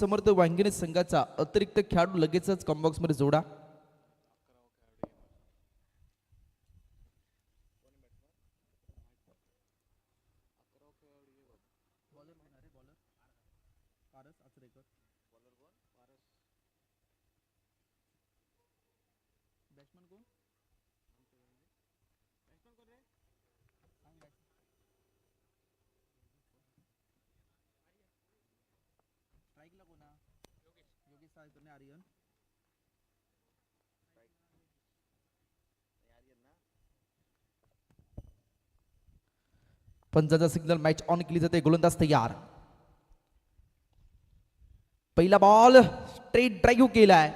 समर्थ वांगिणी संघाचा अतिरिक्त खेळाडू लगेचच कॉम्बॉक्स मध्ये जोडा. पंचाचा सिग्नल, मॅच ऑन केली जाते. गोलंदाज तयार. पहिला बॉल स्ट्रेट ड्राईव्ह केलाय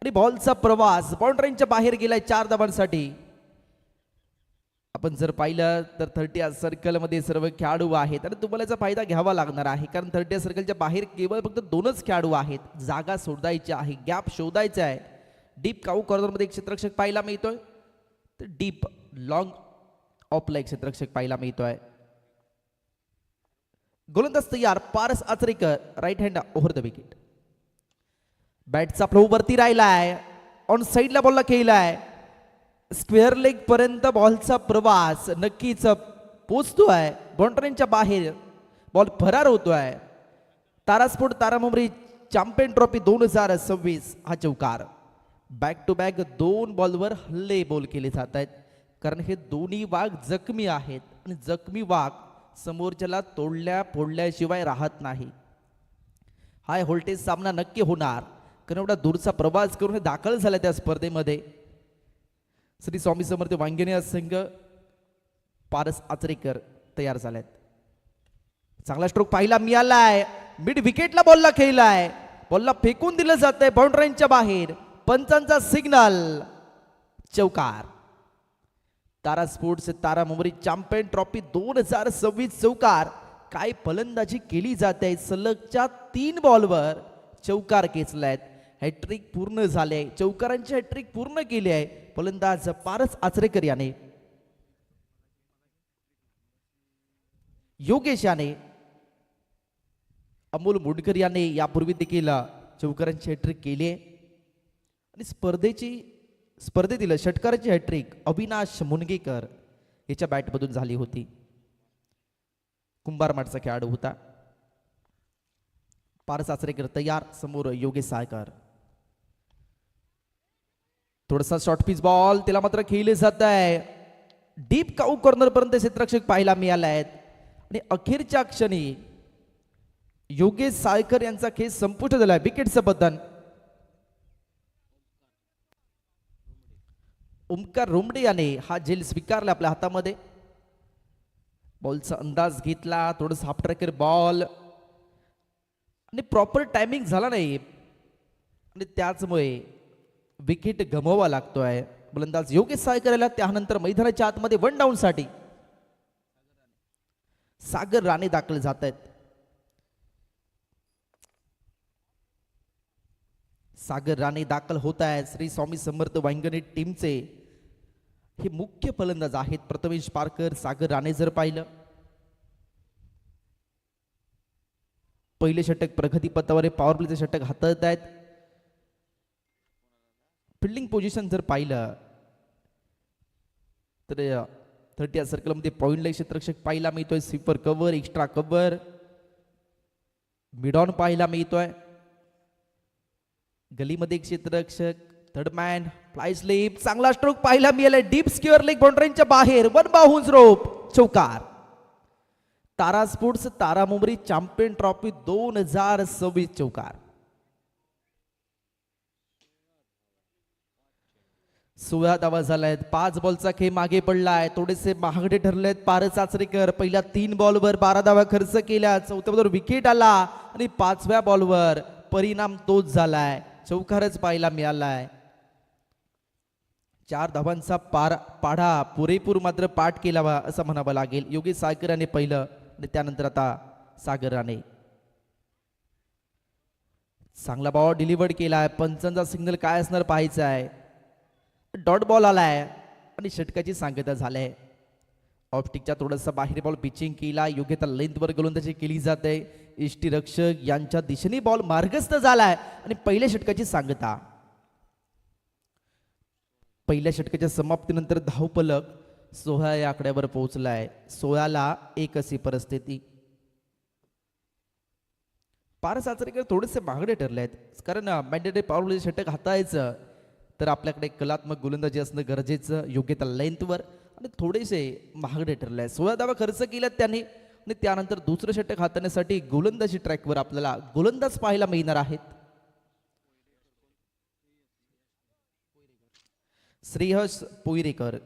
आणि बॉलचा प्रवास बाउंड्रीच्या बाहेर गेलाय 4 धावांसाठी. आपण जर पाहिलं तर 30 सर्कल मध्ये सर्व खेळाडू आहेत आणि तुम्हाला याचा फायदा घ्यावा लागणार आहे, कारण 30 सर्कलच्या बाहेर केवळ फक्त 2च खेळाडू आहेत. जागा शोधायची आहे, गॅप शोधायचा आहे. डीप काऊ कॉर्नर मध्ये एक क्षेत्ररक्षक पाहायला मिळतोय, तर डीप लॉंग ऑफला एक क्षेत्ररक्षक पाहायला मिळतोय. गोलंदाज तयार. Paras Achrekar, right hand over the wicket. बॅटचा फ्लो वरती राहिलाय, ऑन साईडला बॉलला खेळलाय. स्क्वेअर लेग पर्यंत बॉलचा प्रवास नक्कीच पोचतोय. बाउंड्रीच्या बाहेर बॉल फरार होतोय. तारास्फोट तारामुंबरी चॅम्पियन ट्रॉफी 2026 हा चौकार. बॅक टू बॅक 2 बॉलवर हल्ले बोल केले जात आहेत, कारण हे दोन्ही वाघ जखमी आहेत आणि जखमी वाघ समोरच्याला तोडल्या फोडल्याशिवाय राहत नाही. हाय व्होल्टेज सामना नक्की होणार, कारण एवढा दूरचा प्रवास करून हे दाखल झाला त्या स्पर्धेमध्ये. श्री स्वामी समर्थ वांगिणी संघ, पारस आचरेकर तयार झालेत. चांगला स्ट्रोक पाहायला मिळालाय. मिड विकेटला बॉलला खेळलाय, बॉलला फेकून दिलं जातंय बाउंड्रीच्या बाहेर. पंचांचा सिग्नल, चौकार. तारा स्पोर्ट्स तारा मुंबई चॅम्पियन ट्रॉफी 2026 चौकार. काय फलंदाजी केली जाते, सलगच्या 3 बॉलवर चौकार खेचलायत. हॅट्रिक पूर्ण झाले, चौकारांची हॅट्रिक पूर्ण केली आहे फलंदाज पारस आचरेकर याने. योगेश याने, अमोल मुंडकर याने यापूर्वी देखील चौकारांची हॅट्रिक केली आहे. आणि स्पर्धेतील षटकाराची हॅट्रिक अविनाश मुनगेकर याच्या बॅटमधून झाली होती. कुंभारमाडचा खेळाडू होता. पारस आचरेकर तयार, समोर योगेश सायकर. थोडासा शॉर्ट पिच बॉल, त्याला मात्र खेळले जात आहे. डीप काऊ कॉर्नर पर्यंत क्षेत्ररक्षक पाहायला मिळाले आहेत आणि अखेरच्या क्षणी योगेश सायकर यांचा खेळ संपुष्ट झालाय. विकेटचं बदन. ओमकार रोमडे याने हा झेल स्वीकारला आपल्या हातामध्ये. बॉलचा अंदाज घेतला, थोडंसं हाफ ट्रॅकर बॉल आणि प्रॉपर टायमिंग झाला नाही आणि त्याचमुळे विकेट गमवावा लागतोय. गोलंदाज योगेश सायकर याला. त्यानंतर मैदानाच्या आतमध्ये 1 डाऊन साठी सागर राणे दाखल जात आहेत. सागर राणे दाखल होत आहेत. श्री स्वामी समर्थ वांगिणी टीमचे हे मुख्य फलंदाज आहेत. प्रथमेश पारकर, सागर राणे जर पाहिलं, पहिले षटक प्रगती पथावर पॉवर प्लेचे षटक हाताळत आहेत. फिल्डिंग पोझिशन जर पाहिलं तर 30 सर्कलमध्ये पॉइंट लाईन क्षेत्ररक्षक पाहायला मिळतोय. Sweeper cover, extra cover, mid on पाहायला मिळतोय. गलीमध्ये एक क्षेत्ररक्षक, थर्ड मॅन, फ्लाय स्लिप. चांगला स्ट्रोक पाहायला मिळालाय. डीप स्क्वेअर लेग बाउंड्रीच्या बाहेर 1 बाउन्स रोप, चौकार. तारा स्पोर्ट्स तारा मुंबई चॅम्पियन ट्रॉफी 2026 चौकार. 16 धावा झाल्यात. 5 बॉलचा खेळ मागे पडलाय. थोडेसे महागडे ठरलेत पारस आचरेकर. पहिल्या 3 बॉलवर 12 धावा खर्च केल्या. 4थ्या बॉलवर विकेट आला आणि 5व्या बॉलवर परिणाम तोच झालाय, चौकारच पाहायला मिळालाय. 4 धावांचा पाढा पुरेपूर मात्र पाठ केला असं म्हणावं लागेल. योगेश सायकर याने पहिलं आणि त्यानंतर आता सागर राणे. चांगला बॉल डिलिव्हर्ड केलाय. पंचांचा सिग्नल काय असणार पाहायचं आहे. डॉट बॉल आलाय आणि षटकाची सांगता झालाय. ऑप्टिकच्या थोडंसं बाहेर बॉल पिचिंग केला, योग्य त्या लेंथवर गोलंदाजी केली जाते. यष्टीरक्षक यांच्या दिशेने बॉल मार्गस्थ झालाय आणि पहिल्या षटकाची सांगता. पहिल्या षटकाच्या समाप्तीनंतर धावफलक 16 या आकड्यावर पोहोचलाय. 16ला 1 अशी परिस्थिती. पारस आचरेकर थोडेसे महागडे ठरले आहेत, कारण मॅन्डेटरी पॉवर षटक हाताळायचं तर आपल्याकडे कलात्मक गोलंदाजी असणं गरजेचं, योग्य त्या लेंथवर, आणि थोडेसे महागडे ठरले आहेत. 16 धावा खर्च केल्यात त्यांनी आणि त्यानंतर दुसरं षटक हाताळण्यासाठी गोलंदाजी ट्रॅकवर आपल्याला गोलंदाज पाहायला मिळणार आहेत. श्रेयस पोईरेकर,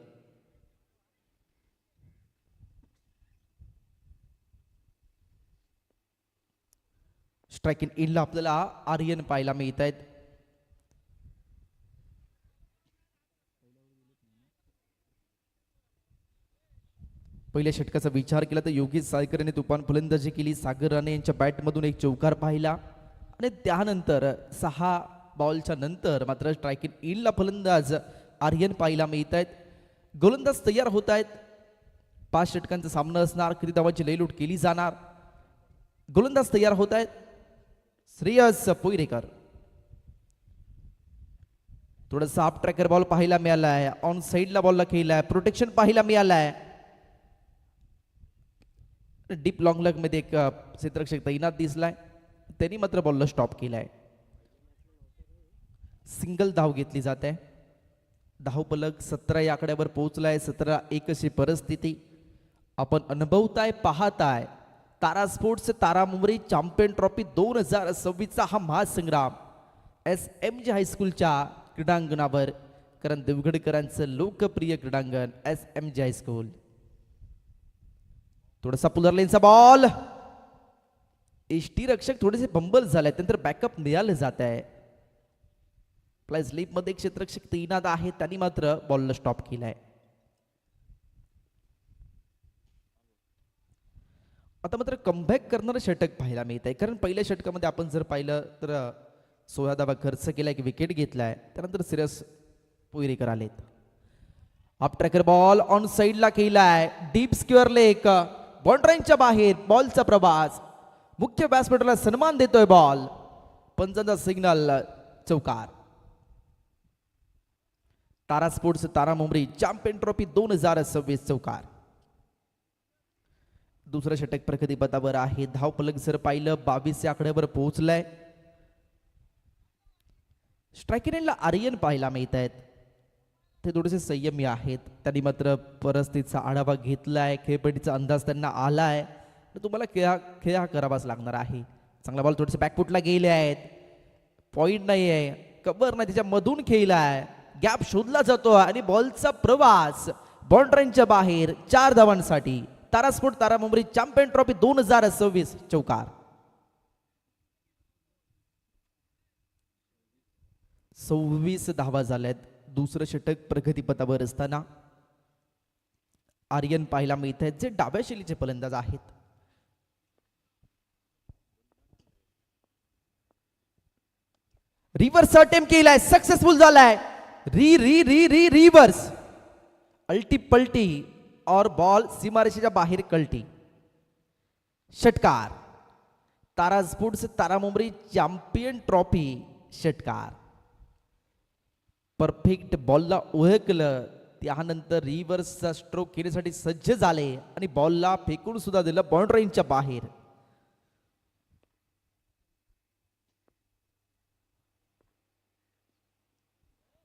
स्ट्रायकिंग इनला आपल्याला आर्यन पाहायला मिळत आहेत. पहिल्या षटकाचा विचार केला तर योगेश सायकर यांनी तुफान फलंदाजी केली. सागर राणे यांच्या बॅटमधून एक चौकार पाहिला आणि त्यानंतर 6 बॉलच्या नंतर मात्र स्ट्रायकिंग इनला फलंदाज आर्यन पाहायला मिळत आहेत. गोलंदाज तयार होत आहेत. 5 षटकांचा सामना असणार. किती धावांची लयलूट केली जाणार. गोलंदाज तयार होत आहेत. श्रेयस पोईरेकर, थोडासा हाफ ट्रॅकर बॉल पाहायला मिळालाय. ऑन साईडला बॉलला केलाय. प्रोटेक्शन पाहायला मिळालाय. डीप लॉंग लेग मध्ये एक क्षेत्ररक्षक तैनात दिसलाय. त्यांनी मात्र बॉलला स्टॉप केलाय. सिंगल धाव घेतली जाते. धावफलक 17 या आकड्यावर पोहोचलाय. 17-1 अशी परिस्थिती. आपण अनुभवताय, पाहताय तारा स्पोर्ट्स तारा मुंबई चॅम्पियन ट्रॉफी 2026 हा महासंग्राम SMG हायस्कूलच्या क्रीडांगणावर. कारण देवगडकरांचं लोकप्रिय क्रीडांगण SMG हायस्कूल. थोडासा पुलरलेनचा बॉल, यष्टीरक्षक थोडेसे बंबल झाले, नंतर बॅकअप मिळालं जात आहे. प्लाय स्लिप मध्ये एक क्षेत्ररक्षक तैनात आहे, त्यांनी मात्र बॉलला स्टॉप केलाय. आता मात्र कमबॅक करणारं षटक पाहायला मिळत आहे. कारण पहिल्या षटकामध्ये आपण जर पाहिलं तर 16 धावा खर्च केला, एक विकेट घेतलाय. त्यानंतर श्रेयस पोईरेकर आलेत. अप ट्रॅकर बॉल ऑन साईडला केलाय. डीप स्क्वेअर लेग, बाउंड्रीच्या बाहेर बॉलचा प्रवास. मुख्य बॅट्समॅनला सन्मान देतोय बॉल. पंचांचा सिग्नल, चौकार. तारा स्पोर्ट्स तारा मुंबई चॅम्पियन ट्रॉफी 2026 चौकार. दुसरं षटक प्रगती पथावर आहे. धावफलक जर पाहिलं 22 या आकड्यावर पोहोचलाय. स्ट्रायकिंगला आर्यन पाहायला मिळत आहेत. ते थोडेसे संयमी आहेत. त्यांनी मात्र परिस्थितीचा आढावा घेतलाय. खेळपट्टीचा अंदाज त्यांना आलाय. तुम्हाला खेळ हा करावाच लागणार आहे. चांगला बॉल थोडेसे बॅकफुटला गेले आहेत. पॉइंट नाही आहे, कव्हर नाही, त्याच्या मधून खेळलाय. गॅप शोधला जातो आणि बॉलचा प्रवास बाउंड्रीच्या बाहेर 4 धावांसाठी. तारा स्पोर्ट तारा मुंबई चॅम्पियन ट्रॉफी 2026 चौकार. 26 धावा झाल्यात. दुसरं षटक प्रगतीपथावर असताना आर्यन पाहायला मिळत आहेत, जे डाव्या शैलीचे फलंदाज आहेत. रिव्हर्स अटेम्प्ट केलाय, सक्सेसफुल झालाय. रिव्हर्स अल्टी पलटी और बॉल सीमारेषेच्या बाहेर कल्टी. षटकार. तारा स्पोर्ट्स तारा मुंबई चॅम्पियन ट्रॉफी षटकार. परफेक्ट बॉलला ओळखलं, त्यानंतर रिव्हर्सचा स्ट्रोक घेण्यासाठी सज्ज झाले आणि बॉलला फेकून सुद्धा दिलं बाउंड्रीच्या बाहेर.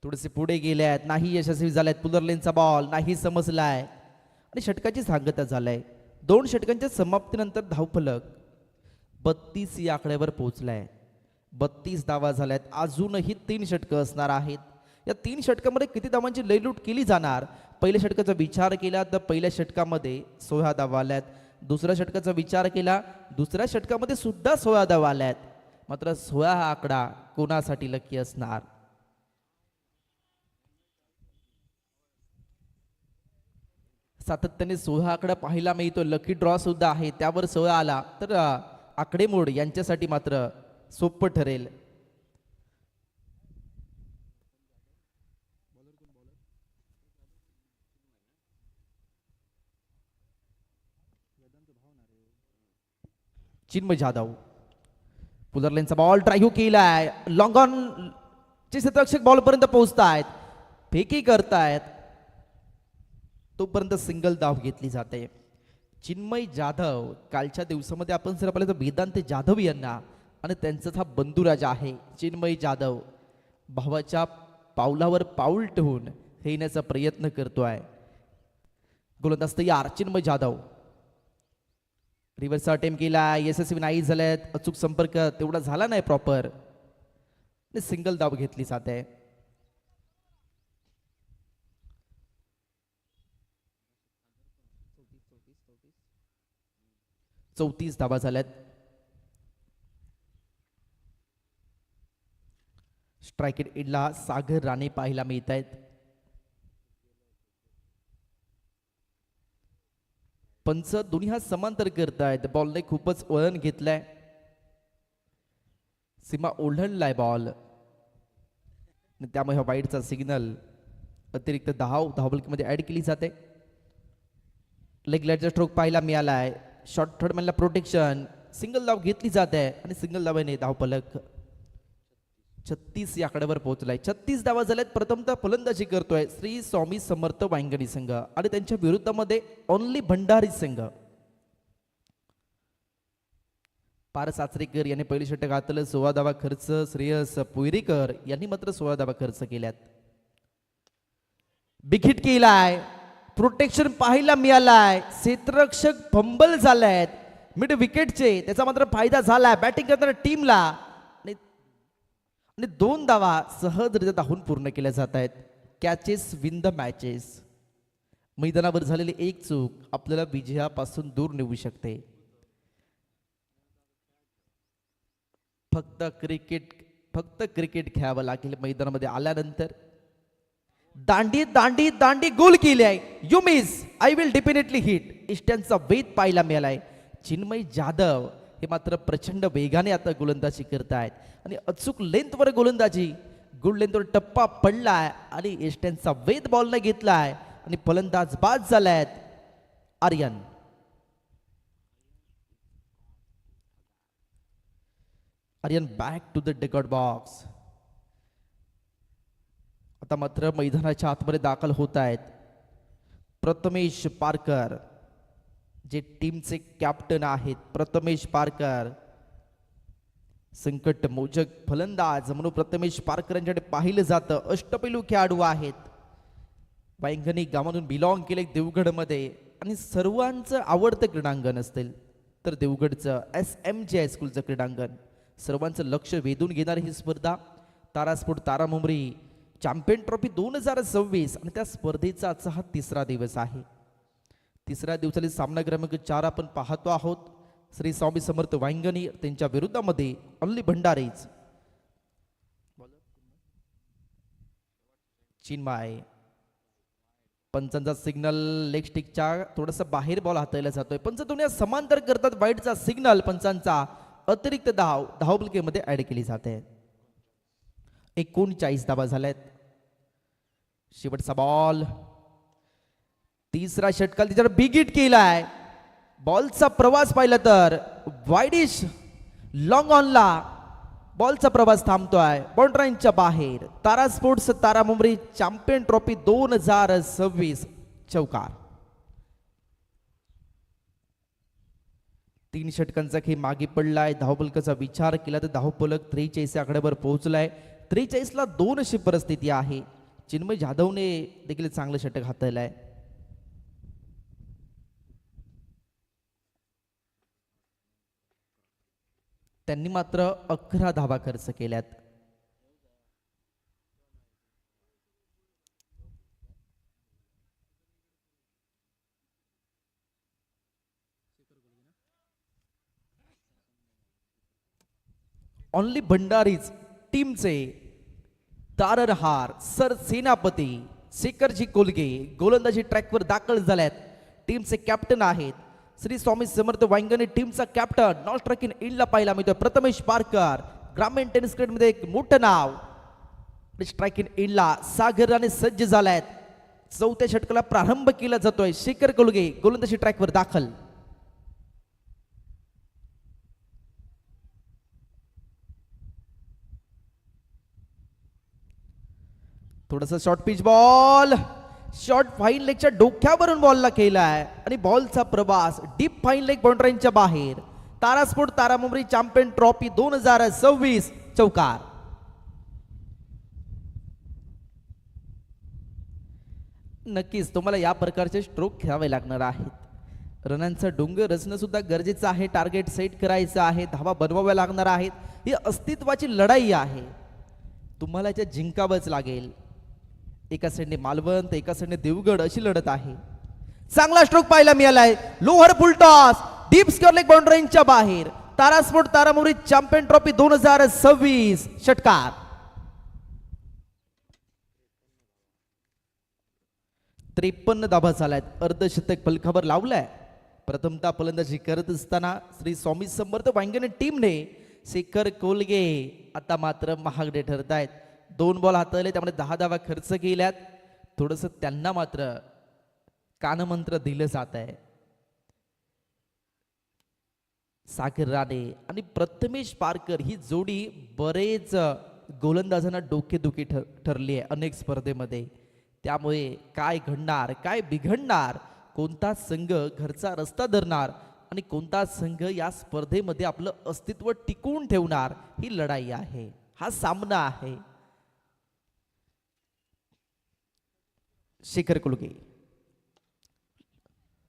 थोडेसे पुढे गेले आहेत, नाही यशस्वी झालेत. पुलरलेनचा बॉल नाही समजलाय आणि षटकाची सांगता झालाय. 2 षटकांच्या समाप्तीनंतर धावफलक 32 या आकड्यावर पोहोचलाय. 32 धावा झाल्यात. अजूनही 3 षटकं असणार आहेत. या 3 षटकामध्ये किती धावांची लयलूट केली जाणार? पहिल्या षटकाचा विचार केला तर पहिल्या षटकामध्ये 16 धावा आल्यात. दुसऱ्या षटकाचा विचार केला, दुसऱ्या षटकामध्ये सुद्धा 16 धावा आल्यात. मात्र 16 हा आकडा कोणासाठी लकी असणार? सातत्याने 16 आकडा पाहायला मिळतो. लकी ड्रॉ सुद्धा आहे, त्यावर 16 आला तर आकडेमोड यांच्यासाठी मात्र सोपं ठरेल. चिन्मय जाधव पुलरलेनचा बॉल ड्राईव्ह केलाय, लॉंग ऑन चे क्षेत्ररक्षक बॉल पर्यंत पोहोचतायत, फेकी करतायत, तोपर्यंत सिंगल धाव घेतली जाते. चिन्मय जाधव कालच्या दिवसामध्ये आपण जर पाहिलं तर वेदांत जाधव यांना आणि त्यांचाच हा बंधुराजा आहे चिन्मय जाधव भावाच्या पावलावर पाऊल ठेवून हे येण्याचा प्रयत्न करतोय. गोलंदाज तयार चिन्मय जाधव, रिव्हर्स अटेम्प्ट केला, यशस्वी नाही झालेत, अचूक संपर्क तेवढा झाला नाही प्रॉपर, सिंगल धाव घेतली जाते. चौतीस धावा झाल्यात. स्ट्राइक एंडला सागर राणे पाहायला मिळत आहेत. पंच दोन्ही हा समांतर करतायत, बॉलने खूपच वळण घेतलंय, सीमा ओढळलाय बॉल, त्यामुळे हा वाईडचा सिग्नल अतिरिक्त धावबलकीमध्ये ऍड केली जाते. लेग लाईटचा स्ट्रोक पाहायला मिळालाय, शॉर्ट थर्ड मॅनला प्रोटेक्शन, सिंगल धाव घेतली जाते आणि सिंगल धावाने धावफलक 36 या आकड्यावर पोहोचलाय. 36 धावा झाल्यात. प्रथमतः फलंदाजी करतोय श्री स्वामी समर्थ वांगणी संघ आणि त्यांच्या विरुद्धामध्ये ओनली भंडारी संघ. पारस आचरेकर यांनी पहिली षटक घातलं, 16 धावा खर्च. श्रेयस पुयरीकर यांनी मात्र 16 धावा खर्च केल्यात. बिग हिट केलाय, प्रोटेक्शन पाहायला मिळालाय, क्षेत्ररक्षक फंबल झालायत मिड विकेटचे, त्याचा मात्र फायदा झालाय बॅटिंग करताना टीमला आणि 2 धावा सहजरित्या धावून पूर्ण केल्या जात आहेत. Catches win the matches. मैदानावर झालेली एक चूक आपल्याला विजयापासून दूर नेऊ शकते. फक्त क्रिकेट खेळावं लागेल. मैदानामध्ये आल्यानंतर दांडी दांडी दांडी गोल केली आहे. You miss, I will definitely hit. इष्ट्यांचा वेध पाहायला मिळालाय. चिन्मय जाधव हे मात्र प्रचंड वेगाने आता गोलंदाजी करतायत आणि अचूक लेंथवर गोलंदाजी, गुड लेंथवर टप्पा पडलाय आणि इष्ट्यांचा वेध बॉलने घेतलाय आणि फलंदाज बाद झालायत. आर्यन बॅक टू द डेकॉर्ड बॉक्स. आता मात्र मैदानाच्या आतमध्ये दाखल होत आहेत प्रथमेश पारकर, जे टीमचे कॅप्टन आहेत. प्रथमेश पारकर संकट मोजक फलंदाज म्हणून प्रथमेश पारकर यांच्याकडे पाहिलं जातं. अष्टपैलू खेळाडू आहेत. वांगणी गावातून बिलॉंग केले देवगडमध्ये आणि सर्वांचं आवडतं क्रीडांगण असतील तर देवगडचं SMJ हायस्कूलचं क्रीडांगण सर्वांचं लक्ष वेधून घेणारी ही स्पर्धा. तारास्पोर्ट तारामुंबरी चॅम्पियन ट्रॉफी 2026 आणि त्या स्पर्धेचा आजचा हा 3रा दिवस आहे. 3ऱ्या दिवसातील सामना क्रमांक 4 आपण पाहतो आहोत. श्री स्वामी समर्थ वांगणी त्यांच्या विरुद्धामध्ये ओनली भंडारीच. चिन्मय, पंचांचा सिग्नल लेग स्टिकच्या थोडस बाहेर बॉल हाताळला जातोय. पंच दोन्ही समांतर करतात. वाईडचा सिग्नल पंचांचा अतिरिक्त धावबलकीमध्ये ऍड केली जाते. 39 धावा झाल्यात. शेवटचा बॉल, 3रा षटकार त्याच्यावर बिग हिट केलाय. बॉलचा प्रवास पाहिला तर वाईडिश लॉंग ऑनला बॉलचा प्रवास थांबतोय बाउंड्रीच्या बाहेर. तारा स्पोर्ट्स तारामुंबरी चॅम्पियन ट्रॉफी 2026 चौकार. 3 षटकांचा खेळ मागे पडलाय. धावफलकाचा विचार केला तर धावफलक 43 आकड्यावर पोहोचलाय. 43ला 2 अशी परिस्थिती आहे. चिन्मय जाधवने देखील चांगलं षटक हाताळलंय. त्यांनी मात्र 11 धावा खर्च केल्यात. ओनली भंडारीज टीमचे ताररहार सर सेनापती शेखरजी कोलगे गोलंदाजी ट्रॅकवर दाखल झाल्यात. टीमचे कॅप्टन आहेत श्री स्वामी समर्थ वांगणी. टीमचा कॅप्टन नॉन स्ट्राइकिंग एंडला पाहायला मिळतोय प्रथमेश पारकर. ग्रामीण टेनिस क्रिकेटमध्ये एक मोठं नाव. स्ट्राइकिंग एंडला सागर राणे सज्ज झालायत. 4थ्या षटकाला प्रारंभ केला जातोय. शेखर कोलगे गोलंदाजी ट्रॅकवर दाखल. थोडस short pitch ball, short fine लेगच्या डोक्यावरून बॉलला केलाय आणि बॉलचा प्रवास डीप फाईन लेग बाउंड्रीच्या बाहेर. तारास्फोट तारामुंबरी चॅम्पियन ट्रॉफी 2026 चौकार. नक्कीच तुम्हाला या प्रकारचे स्ट्रोक खेळावे लागणार आहेत. रनांचा डोंगर रचणं सुद्धा गरजेचं आहे. टार्गेट सेट करायचं आहे, धावा बनवाव्या लागणार आहेत. ही अस्तित्वाची लढाई आहे, तुम्हाला याच्या जिंकावंच लागेल. एका साईडने मालवण तर एका साईडने देवगड अशी लढत आहे. चांगला स्ट्रोक पाहायला मिळालाय. Lower full toss deep square leg बाउंड्रीच्या बाहेर. तारास्फोट तारामुंबरी चॅम्पियन ट्रॉफी 2026 षटकार. 53 धाबा झाल्यात. अर्धशतक फलकावर लावलाय. प्रथमतः फलंदाजी करत असताना श्री स्वामी समर्थ वांगणे टीमने शेखर कोलगे आता मात्र महागडे ठरत आहेत. 2 बॉल हाताळले, त्यामुळे 10 धावा खर्च केल्यात. थोडस त्यांना मात्र कानमंत्र दिलं जात आहे. सागर राणे आणि प्रथमेश पारकर ही जोडी बरेच गोलंदाजांना डोकेदुखी ठरली आहे अनेक स्पर्धेमध्ये. त्यामुळे काय घडणार, काय बिघडणार, कोणता संघ घरचा रस्ता धरणार आणि कोणता संघ या स्पर्धेमध्ये आपलं अस्तित्व टिकवून ठेवणार, ही लढाई आहे, हा सामना आहे. शेखर कुलगे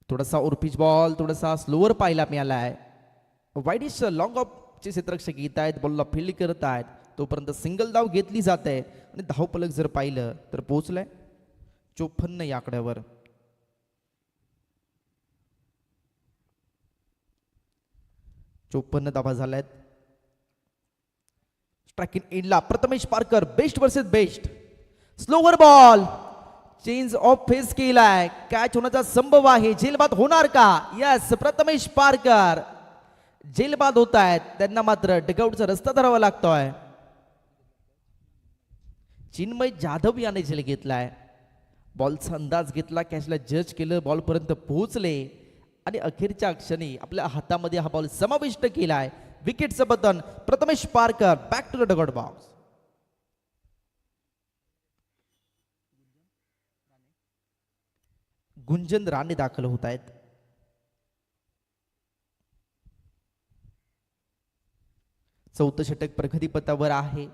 थोडासा ओरपिच बॉल, थोडासा स्लोअर पाहायला मिळाला आहे. वाईडिश लॉंग ऑफ चे क्षेत्ररक्षक येत आहेत, बॉलला फील्ड करत आहेत. तोपर्यंत सिंगल धाव घेतली जाते आणि धावफलक जर पाहिलं तर पोहोचलाय 54 या आकड्यावर. चोपन्न धावा झाल्यात. स्ट्रायकिंग एंडला Prathamesh Parkar best versus best. Slower ball change of pace केलाय. कॅच होण्याचा संभव आहे. झेलबाद होणार का? यस, प्रथमेश पारकर झेलबाद होत आहेत. त्यांना मात्र डगआउटचा रस्ता धरावा लागतोय. चिन्मय जाधव याने झेल घेतलाय. बॉलचा अंदाज घेतला, कॅचला जज केलं, बॉल पर्यंत पोहोचले आणि अखेरच्या क्षणी आपल्या हातामध्ये हा बॉल समाविष्ट केलाय. विकेटचं button Prathamesh Parkar back to the dugout box. Gunjan Rane दाखल होत आहेत. चौथं षटक प्रगतीपथावर आहे.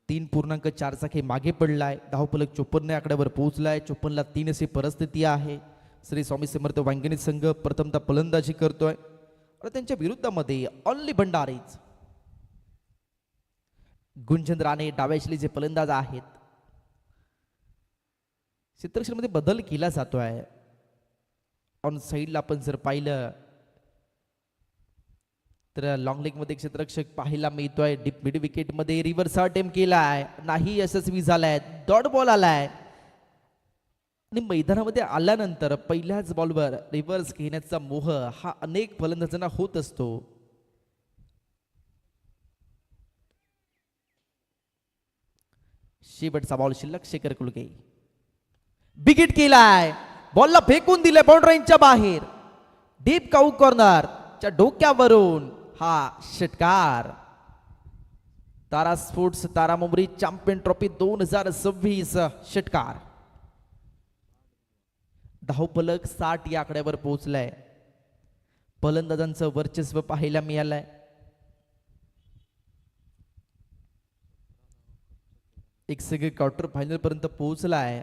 3.4 चा मागे पडलाय. धावफलक 54 आकड्यावर पोहोचलाय. 54ला 3 अशी परिस्थिती आहे. श्री स्वामी समर्थ वांगणी संघ प्रथमतः फलंदाजी करतोय आणि त्यांच्या विरुद्धामध्ये ऑनली भंडारीच. गुंजन राणे डाव्या जे फलंदाज आहेत. क्षेत्ररक्षणामध्ये बदल केला जातोय. ऑन साईडला आपण जर पाहिलं तर लॉंग लेग मध्ये क्षेत्ररक्षक पाहायला मिळतोय. डीप मिड विकेट मध्ये रिव्हर्स अटेम्प्ट केलाय, नाही यशस्वी झालाय. डॉट बॉल आलाय आणि मैदानामध्ये आल्यानंतर पहिल्याच बॉलवर रिव्हर्स घेण्याचा मोह हा अनेक फलंदाजांना होत असतो. शेवटचा बॉल शिल्लक. शेखर कुलगे बिगिट केलाय, बॉलला फेकून दिले बाउंड्रीच्या बाहेर. डीप काऊ कॉर्नर च्या डोक्यावरून हा षटकार. तारा स्पोर्ट्स तारामुंबरी चॅम्पियन ट्रॉफी 2026 षटकार. धावफलक 60 या आकड्यावर पोहोचलाय. फलंदाजांचं वर्चस्व पाहायला मिळालंय. एक संघ क्वार्टर फायनल पर्यंत पोहोचलाय.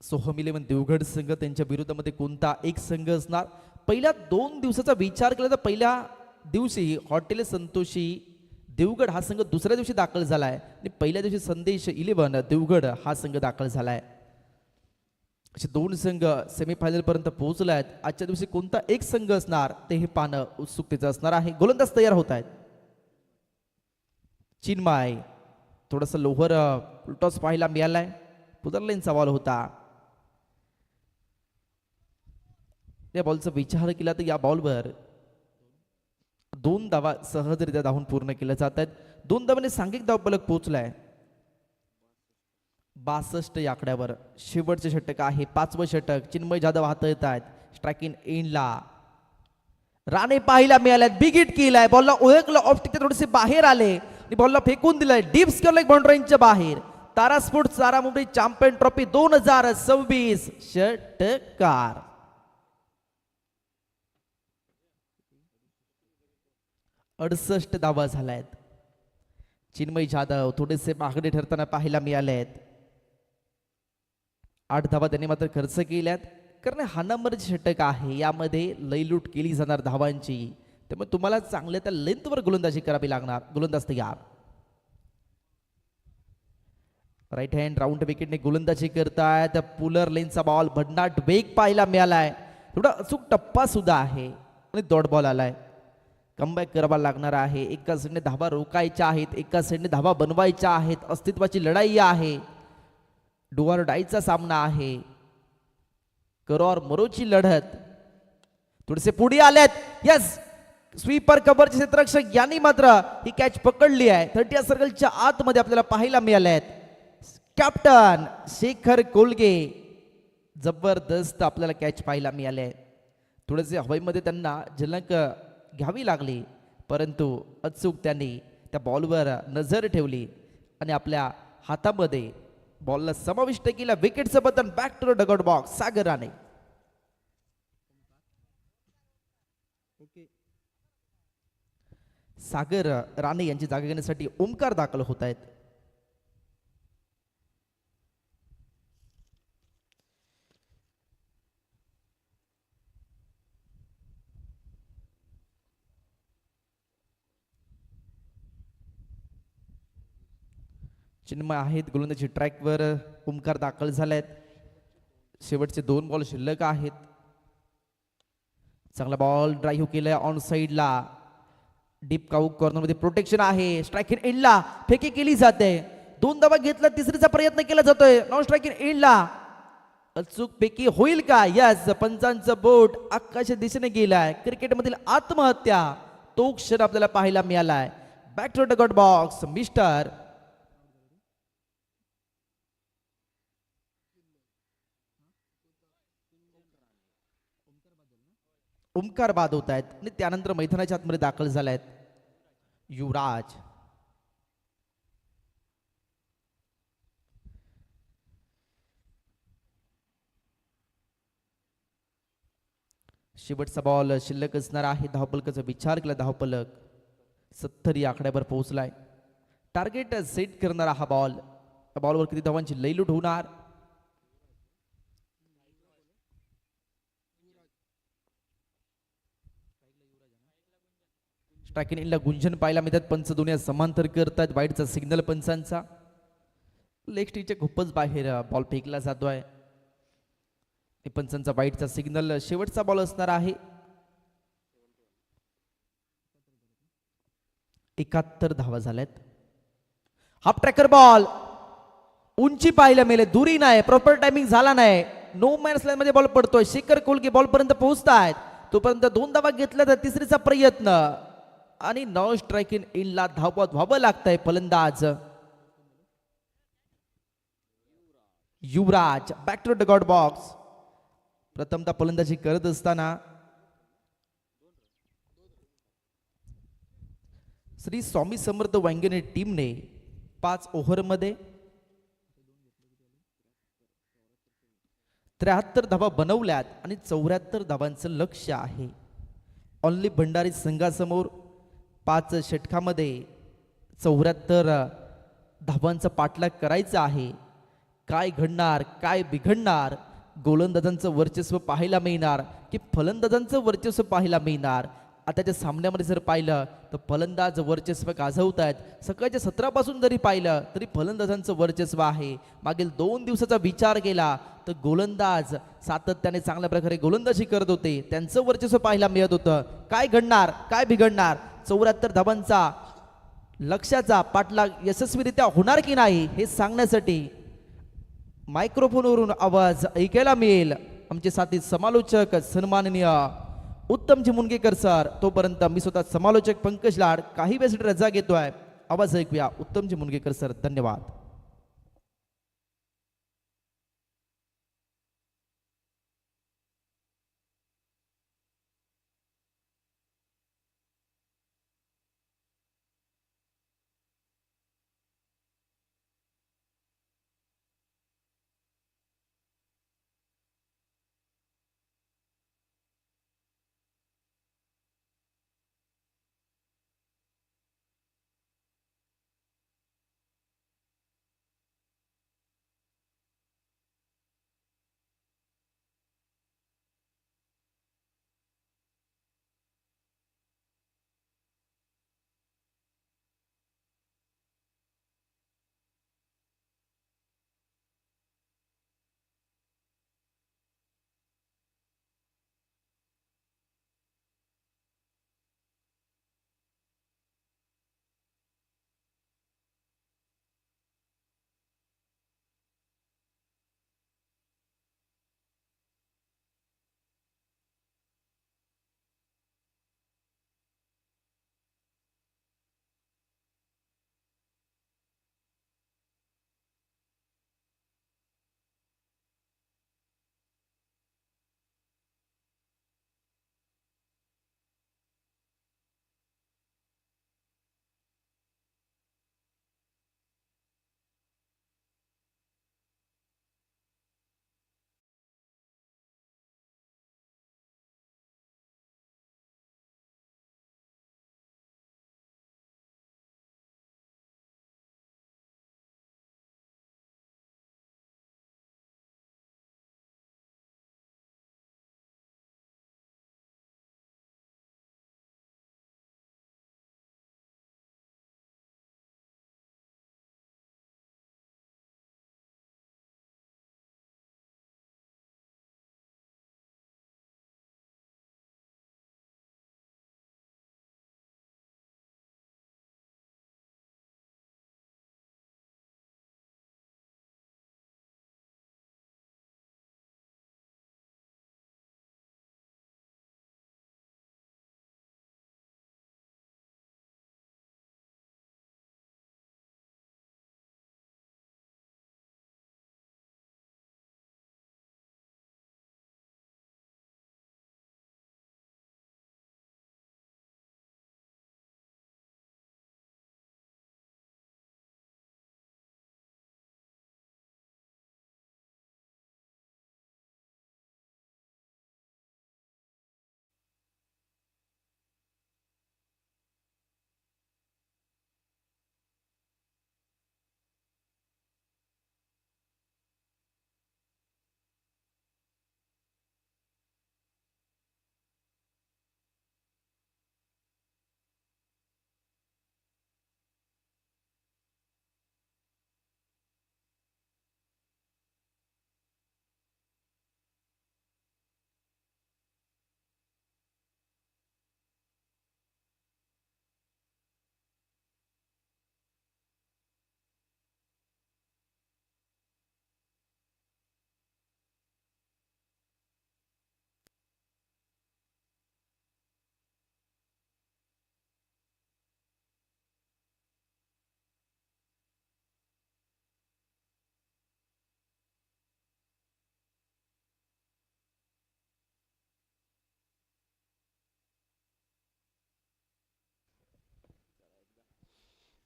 सोहम इलेव्हन देवगड संघ त्यांच्या विरोधामध्ये कोणता एक संघ असणार? पहिल्या 2 दिवसाचा विचार केला तर पहिल्या दिवशी हॉटेल संतोषी देवगड हा संघ दुसऱ्या दिवशी दाखल झालाय आणि पहिल्या दिवशी संदेश इलेव्हन देवगड हा संघ दाखल झालाय. असे 2 संघ सेमीफायनल पर्यंत पोहोचले आहेत. आजच्या दिवशी कोणता एक संघ असणार ते हे पाहणं उत्सुकतेचं असणार आहे. गोलंदाज तयार होत आहेत. चिन्मय थोडस लोअर टॉस पाहायला मिळालाय. पुदरलेनचा बॉल होता. या बॉलचा विचार केला तर या बॉलवर 2 धावा सहजरित्या धावून पूर्ण केल्या जात आहेत. 2 धावांनी सांघिक धावफलक पोहोचलाय 62 या आकड्यावर. शेवटचे षटक आहे, 5वं षटक. चिन्मय जाधव हात येत आहेत. स्ट्रायकिंग एंडला राणे पाहायला मिळाल्यात. बिगिट केलाय, बॉलला ओळखलं, ऑफ टिकते थोडेसे बाहेर आले आणि बॉलला फेकून दिलाय. डीप स्क्वेअर लेग बाउंड्रीच्या बाहेर. तारास्फोट चारा मुंबई चॅम्पियन ट्रॉफी 2026 षटकार. 68 धावा झाल्यात. चिन्मय जाधव थोडेसे मागणे ठरताना पाहायला मिळाले आहेत. 8 धावा त्यांनी मात्र खर्च केल्यात, कारण हा नंबरचे षटक आहे, यामध्ये लयलूट केली जाणार धावांची, त्यामुळे तुम्हाला चांगल्या त्या लेंथवर गोलंदाजी करावी लागणार. गोलंदाज तयार. राईट हँड राऊंड विकेटने गोलंदाजी करतायत. पुलर लेनचा बॉल भन्नाट वेग पाहायला मिळालाय. थोडा अचूक टप्पा सुद्धा आहे आणि डॉट बॉल आलाय. कमबॅक करावा लागणार आहे. एका साईडने धावा रोखायच्या आहेत, एका साईडने धावा बनवायच्या आहेत. अस्तित्वाची लढाई आहे. डू ऑर डायचा सामना आहे. करो और मरोची लढत. थोडेसे पुढे आलेत. यस, स्वीपर कव्हरचे क्षेत्ररक्षक यांनी मात्र ही कॅच पकडली आहे. 30 सर्कलच्या आतमध्ये आपल्याला पाहायला मिळाले आहेत. कॅप्टन शेखर कोलगे, जबरदस्त आपल्याला कॅच पाहायला मिळाले. थोडेसे हवेमध्ये त्यांना झलक घ्यावी लागली, परंतु अचूक त्यांनी त्या बॉलवर नजर ठेवली आणि आपल्या हातामध्ये बॉलला समाविष्ट केला. विकेटचं button back to the dugout box. Sagar Rane. Sagar Rane यांची जागा घेण्यासाठी ओमकार दाखल होत आहेत. चिन्मय आहेत गोलंदाजी ट्रॅकवर. ओमकार दाखल झालेत. शेवटचे 2 बॉल शिल्लक आहेत. चांगला बॉल ड्राईव्ह केलाय ऑन साईडला. डीप काउक कॉर्नरमध्ये प्रोटेक्शन आहे. स्ट्राईक इन एंडला फेकी केली जाते. 2 धावा घेतला, तिसरीचा प्रयत्न केला जातोय. नॉन स्ट्राईक इन एंडला अचूक पैकी होईल का? यस, पंचांचं बोट आकाशाच्या दिशेने गेलाय. क्रिकेटमधील आत्महत्या तो क्षण आपल्याला पाहायला मिळालाय. Back to dugout box mister. Omkar बाद होत आहेत आणि त्यानंतर मैदानाच्या आतमध्ये दाखल झाले आहेत युवराज. शेवटचा बॉल शिल्लक असणार आहे. धावपलकाचा विचार केला. धावपलक 70 या आकड्यावर पोहोचलाय. टार्गेट सेट करणारा हा बॉल. बॉलवर किती धावांची लयलूट होणार? स्ट्राईक इन एंडला गुंजन पाहायला मिळतात. पंच दोन्ही समांतर करतात. वाईडचा सिग्नल पंचांचा. लेग स्टिकच्या खूपच बाहेर बॉल फेकला जातोय. पंचांचा वाईडचा सिग्नल. शेवटचा बॉल असणार आहे. 71 धावा झाल्यात. हाफ ट्रॅकर बॉल उंची पाहायला मिळेल, दुरी नाही, प्रॉपर टायमिंग झाला नाही. नो मॅन्स लाईन मध्ये बॉल पडतोय. शेखर कोलगे बॉल पर्यंत पोहोचतायत. तोपर्यंत 2 धावा घेतल्या तर तिसरीचा प्रयत्न आणि नॉन स्ट्राईक इन एंडला धावत व्हावं लागतंय. फलंदाज युवराज बॅक टू डगआउट बॉक्स. प्रथमतः फलंदाजी करत असताना श्री स्वामी समर्थ वांगणे टीमने 5 ओव्हरमध्ये 73 धावा बनवल्यात आणि 74 धावांचं लक्ष्य आहे. ओनली भंडारी संघासमोर 5 षटकामध्ये 74 धावांचा पाठलाग करायचा आहे. काय घडणार, काय बिघडणार? गोलंदाजांचं वर्चस्व पाहायला मिळणार की फलंदाजांचं वर्चस्व पाहायला मिळणार? आताच्या सामन्यामध्ये जर पाहिलं तर फलंदाज वर्चस्व गाजवत आहेत. सकाळच्या 17 पासून जरी पाहिलं तरी फलंदाजांचं वर्चस्व आहे. मागील 2 दिवसाचा विचार केला तर गोलंदाज सातत्याने चांगल्या प्रकारे गोलंदाजी करत होते. त्यांचं वर्चस्व पाहायला मिळत होतं. काय घडणार, काय बिघडणार? 74 धावांचा लक्ष्याचा पाठलाग यशस्वीरित्या होणार की नाही हे सांगण्यासाठी मायक्रोफोनवरून आवाज ऐकायला मिळेल आमचे साथी समालोचक सन्माननीय उत्तमजी मुनगेकर सर. तोपर्यंत मी स्वतः समालोचक पंकज लाड काही वेळेसाठी रजा घेतोय. आवाज ऐकूया उत्तमजी मुनगेकर सर. धन्यवाद.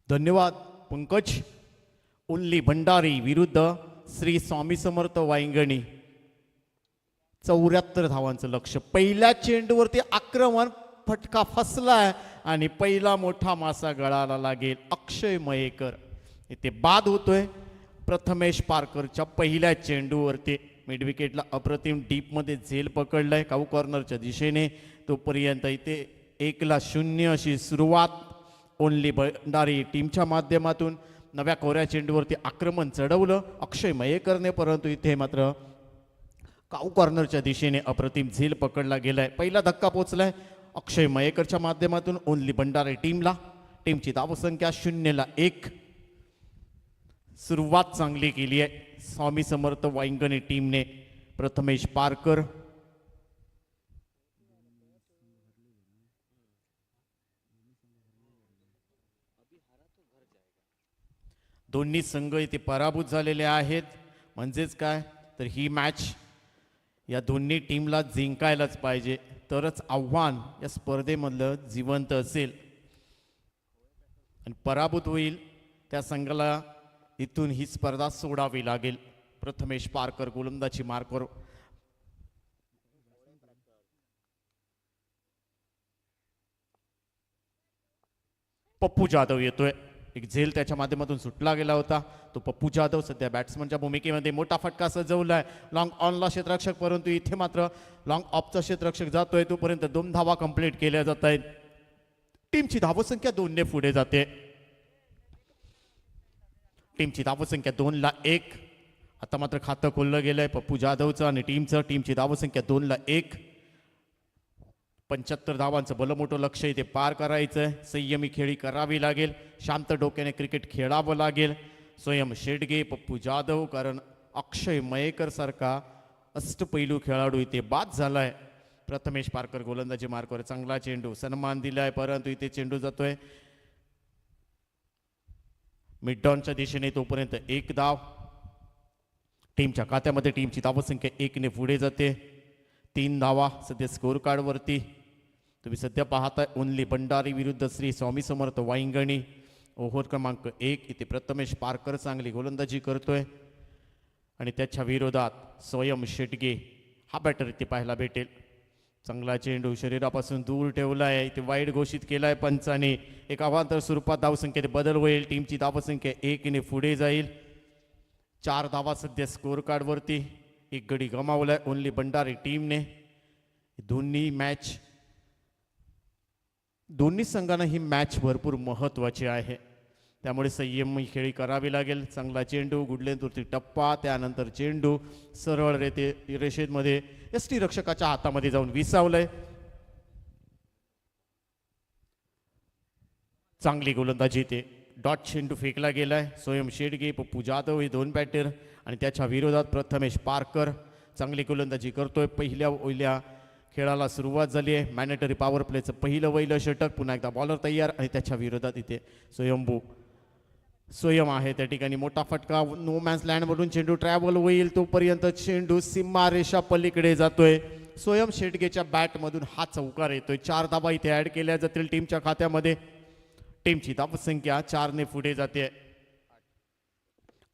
धन्यवाद पंकज. ओन्ली भंडारी विरुद्ध श्री स्वामी समर्थ वांगणी. 74 धावांचं लक्ष. पहिल्या चेंडूवरती आक्रमण, फटका फसलाय आणि पहिला मोठा मासा गळाला लागेल. अक्षय मयेकर इथे बाद होतोय. प्रथमेश पारकरच्या पहिल्या चेंडूवरती मिड विकेटला अप्रतिम डीपमध्ये झेल पकडलाय काऊ कॉर्नरच्या दिशेने. तोपर्यंत इथे 1-0 अशी सुरुवात ओन्ली भंडारी टीमच्या माध्यमातून. नव्या कोऱ्या चेंडूवरती आक्रमण चढवलं अक्षय मयेकरने, परंतु इथे मात्र काऊ कॉर्नरच्या दिशेने अप्रतिम झेल पकडला गेलाय. पहिला धक्का पोचलाय अक्षय मयेकरच्या माध्यमातून ओन्ली भंडारी टीमला. टीमची धावसंख्या 0-1. सुरुवात चांगली केली आहे स्वामी समर्थ वांगणी टीमने. प्रथमेश पारकर दोन्ही संघ इथे पराभूत झालेले आहेत. म्हणजेच काय तर ही मॅच या दोन्ही टीमला जिंकायलाच पाहिजे, तरच आव्हान या स्पर्धेमधलं जिवंत असेल. आणि पराभूत होईल त्या संघाला इथून ही स्पर्धा सोडावी लागेल. प्रथमेश पारकर गोलंदाजी मार्कवर. पप्पू जाधव येतोय. एक झेल त्याच्या माध्यमातून सुटला गेला होता. तो पप्पू जाधव सध्या बॅट्समनच्या भूमिकेमध्ये. मोठा फटका सजवलाय लॉंग ऑनला क्षेत्ररक्षक, परंतु इथे मात्र लॉंग ऑफचा क्षेत्ररक्षक जातोय. तोपर्यंत 2 धावा कंप्लीट केल्या जात आहेत. टीमची धावसंख्या 2ने पुढे जाते. टीमची धावसंख्या 2-1. आता मात्र खातं खोललं गेलंय पप्पू जाधवचं आणि टीमचं. टीमची धावसंख्या 2-1. 75 धावांचं भलं लक्ष इथे पार करायचंय. संयमी खेळी करावी लागेल. शांत डोक्याने क्रिकेट खेळावं लागेल. स्वयं शेडगे, पप्पू जाधव, कारण अक्षय मयेकर सारखा अष्टपैलू खेळाडू इथे बाद झालाय. प्रथमेश पारकर गोलंदाजी मार्कवर. चांगला चेंडू, सन्मान दिलाय, परंतु इथे चेंडू जातोय मिड डॉनच्या दिशेने. तोपर्यंत 1 धाव टीमच्या खात्यामध्ये. टीमची धावसंख्या 1ने पुढे जाते. 3 धावा सध्या स्कोर कार्डवरती. तुम्ही सध्या पाहताय ओन्ली भंडारी विरुद्ध श्री स्वामी समर्थ वांगणी. ओव्हर क्रमांक 1. इथे प्रथमेश पारकर चांगली गोलंदाजी करतोय आणि त्याच्या विरोधात स्वयं शेटगे हा बॅटर इथे पाहायला भेटेल. चांगला चेंडू शरीरापासून दूर ठेवलाय. इथे वाईड घोषित केलाय पंचाने. एक अवांतर स्वरूपात धावसंख्येत बदल होईल. टीमची धावसंख्या 1ने पुढे जाईल. 4 धावा सध्या स्कोर कार्डवरती. 1 गडी गमावलाय ओन्ली भंडारी टीमने. दोन्ही संघांना ही मॅच भरपूर महत्त्वाची आहे, त्यामुळे संयम खेळी करावी लागेल. चांगला चेंडू, गुडलेंतुरती टप्पा, त्यानंतर चेंडू सरळ रेषेमध्ये यष्टी रक्षकाच्या हातामध्ये जाऊन विसावलंय. चांगली गोलंदाजी इथे. डॉट चेंडू फेकला गेलाय. स्वयं शेडगे, पप्पू जाधव हे 2 बॅटर आणि त्याच्या विरोधात प्रथमेश पारकर चांगली गोलंदाजी करतोय. पहिल्या ओल्या खेळाला सुरुवात झाली आहे. मॅनेटरी पॉवर प्लेचं पहिलं वैलं षटक. पुन्हा एकदा बॉलर तयार आणि त्याच्या विरोधात इथे स्वयं आहे त्या ठिकाणी. मोठा फटका नो मॅन्स लँडमधून चेंडू ट्रॅव्हल होईल. तोपर्यंत चेंडू सीमा रेषा पलीकडे जातोय. स्वयं शेटगेच्या बॅटमधून हा चौकार येतोय. 4 धावा इथे ऍड केल्या जातील टीमच्या खात्यामध्ये. टीमची धावसंख्या 4ने पुढे जाते.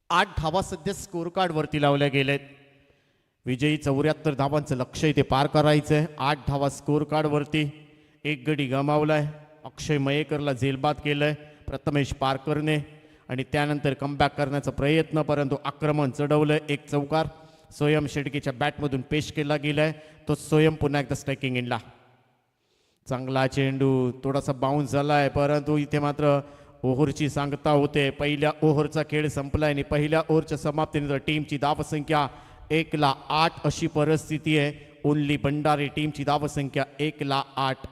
8 धावा सध्या स्कोर कार्ड वरती लावल्या गेल्यात. विजयी 74 धावांचं लक्ष इथे पार करायचंय. 8 धावा स्कोर कार्ड वरती. 1 गडी गमावलाय. अक्षय मयेकरला झेलबाद केलंय प्रथमेश पारकरने आणि त्यानंतर कमबॅक करण्याचा प्रयत्न, परंतु आक्रमण चढवलंय. 1 चौकार स्वयं शेडकेच्या बॅटमधून पेश केला गेलाय. तो स्वयं पुन्हा एकदा स्ट्रायकिंग एंडला. चांगला चेंडू थोडासा बाउन्स झालाय, परंतु इथे मात्र ओव्हरची सांगता होते. पहिल्या ओव्हरचा खेळ संपलाय आणि पहिल्या ओव्हरच्या समाप्तीनंतर टीमची धावसंख्या 1-8 अशी परिस्थिती आहे. ओन्ली भंडारी टीमची धावसंख्या 1-8.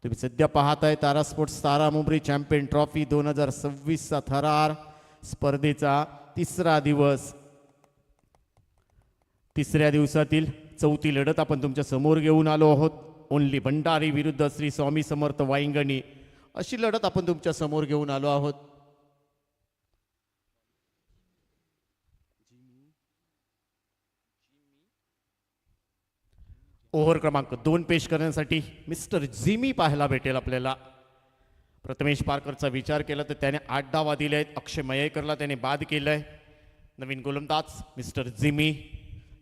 तुम्ही सध्या पाहताय तारा स्पोर्ट्स तारा मुंबरी चॅम्पियन ट्रॉफी 2026चा थरार स्पर्धेचा 3रा दिवस. 3ऱ्या दिवसातील 4थी लढत आपण तुमच्या समोर घेऊन आलो आहोत. ओन्ली भंडारी विरुद्ध श्री स्वामी समर्थ वांगणी अशी लढत आपण तुमच्या समोर घेऊन आलो आहोत. ओव्हर क्रमांक 2 पेश करण्यासाठी मिस्टर जिमी पाहायला भेटेल आपल्याला. प्रथमेश पारकरचा विचार केला तर त्याने 8 धावा दिल्या आहेत. अक्षय मयेकरला त्याने बाद केलंय. नवीन गोलंदाज मिस्टर जिमी.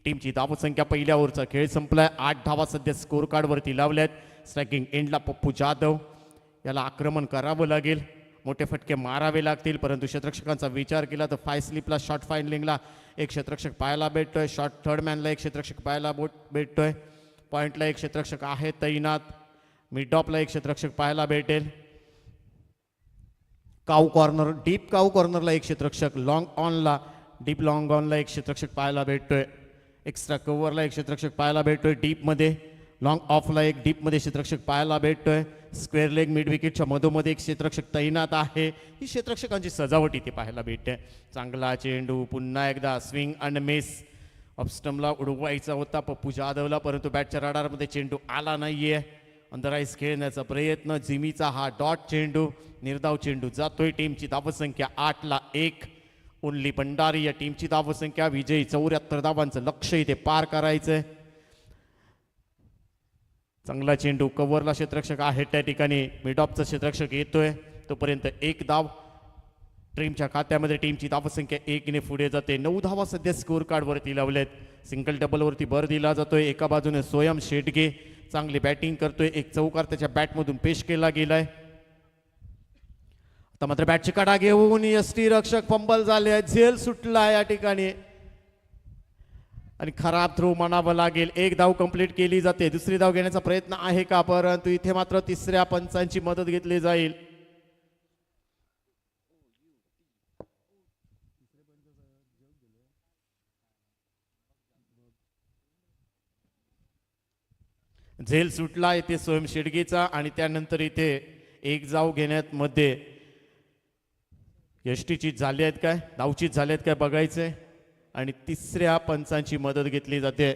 टीमची धावसंख्या पहिल्या ओव्हरचा खेळ संपलाय. 8 धावा सध्या स्कोर कार्डवरती लावल्यात. स्ट्रायकिंग एंडला पप्पू जाधव. याला आक्रमण करावं लागेल, मोठे फटके मारावे लागतील, परंतु क्षेत्ररक्षकांचा विचार केला तर 5 स्लिपला शॉर्ट फाइंडिंगला एक क्षेत्ररक्षक पाहायला भेटतोय. शॉर्ट थर्ड मॅनला एक क्षेत्ररक्षक पाहायला भेटतोय. पॉईंटला एक क्षेत्ररक्षक आहे तैनात. मिड टॉपला एक क्षेत्ररक्षक पाहायला भेटेल. काऊ कॉर्नर डीप काऊ कॉर्नरला एक क्षेत्ररक्षक, लॉंग ऑनला डीप लॉंग ऑनला एक क्षेत्ररक्षक पाहायला भेटतोय. एक्स्ट्रा कव्हरला एक क्षेत्ररक्षक पाहायला भेटतोय. डीपमध्ये लॉंग ऑफला एक डीपमध्ये क्षेत्ररक्षक पाहायला भेटतोय. स्क्वेअर लेग मिड विकेटच्या मधोमध्ये एक क्षेत्ररक्षक तैनात आहे. ही क्षेत्ररक्षकांची सजावट इथे पाहायला भेटते. चांगला चेंडू पुन्हा एकदा स्विंग अँड मिस. ऑफस्टमला उडवायचा होता पप्पू जाधवला, परंतु बॅटच्या रडारमध्ये चेंडू आला नाहीये. अंधराईस खेळण्याचा प्रयत्न. जिमीचा हा डॉट चेंडू, निर्धाव चेंडू जातोय. टीमची धावसंख्या 8-1. ओनली भंडारी या टीमची धावसंख्या. विजयी 74 धावांचं लक्ष्य इथे पार करायचंय. चांगला चेंडू कव्हरला क्षेत्ररक्षक आहे त्या ठिकाणी. मिडऑफचा क्षेत्ररक्षक येतोय तोपर्यंत 1 धाव टीमच्या खात्यामध्ये. टीमची धावसंख्या 1ने पुढे जाते. 9 धावा सध्या स्कोर कार्डवरती लावलेत. सिंगल डबलवरती भर दिला जातोय. एका बाजूने सोयम शेटगे चांगली बॅटिंग करतोय. एक चौकार त्याच्या बॅटमधून पेश केला गेलाय. आता मात्र बॅटची कडा घेऊन यष्टीरक्षक फंबल झाले. झेल सुटला या ठिकाणी आणि खराब थ्रो म्हणावं लागेल. 1 धाव कंप्लीट केली जाते. दुसरी धाव घेण्याचा प्रयत्न आहे का, परंतु इथे मात्र तिसऱ्या पंचांची मदत घेतली जाईल. झेल सुटला इथे सोयम शेडगेचा आणि त्यानंतर इथे 1 धाव घेण्यात मध्ये यष्टीची झाली आहेत काय, धावचीत झाली आहेत काय बघायचंय आणि तिसऱ्या पंचांची मदत घेतली जाते.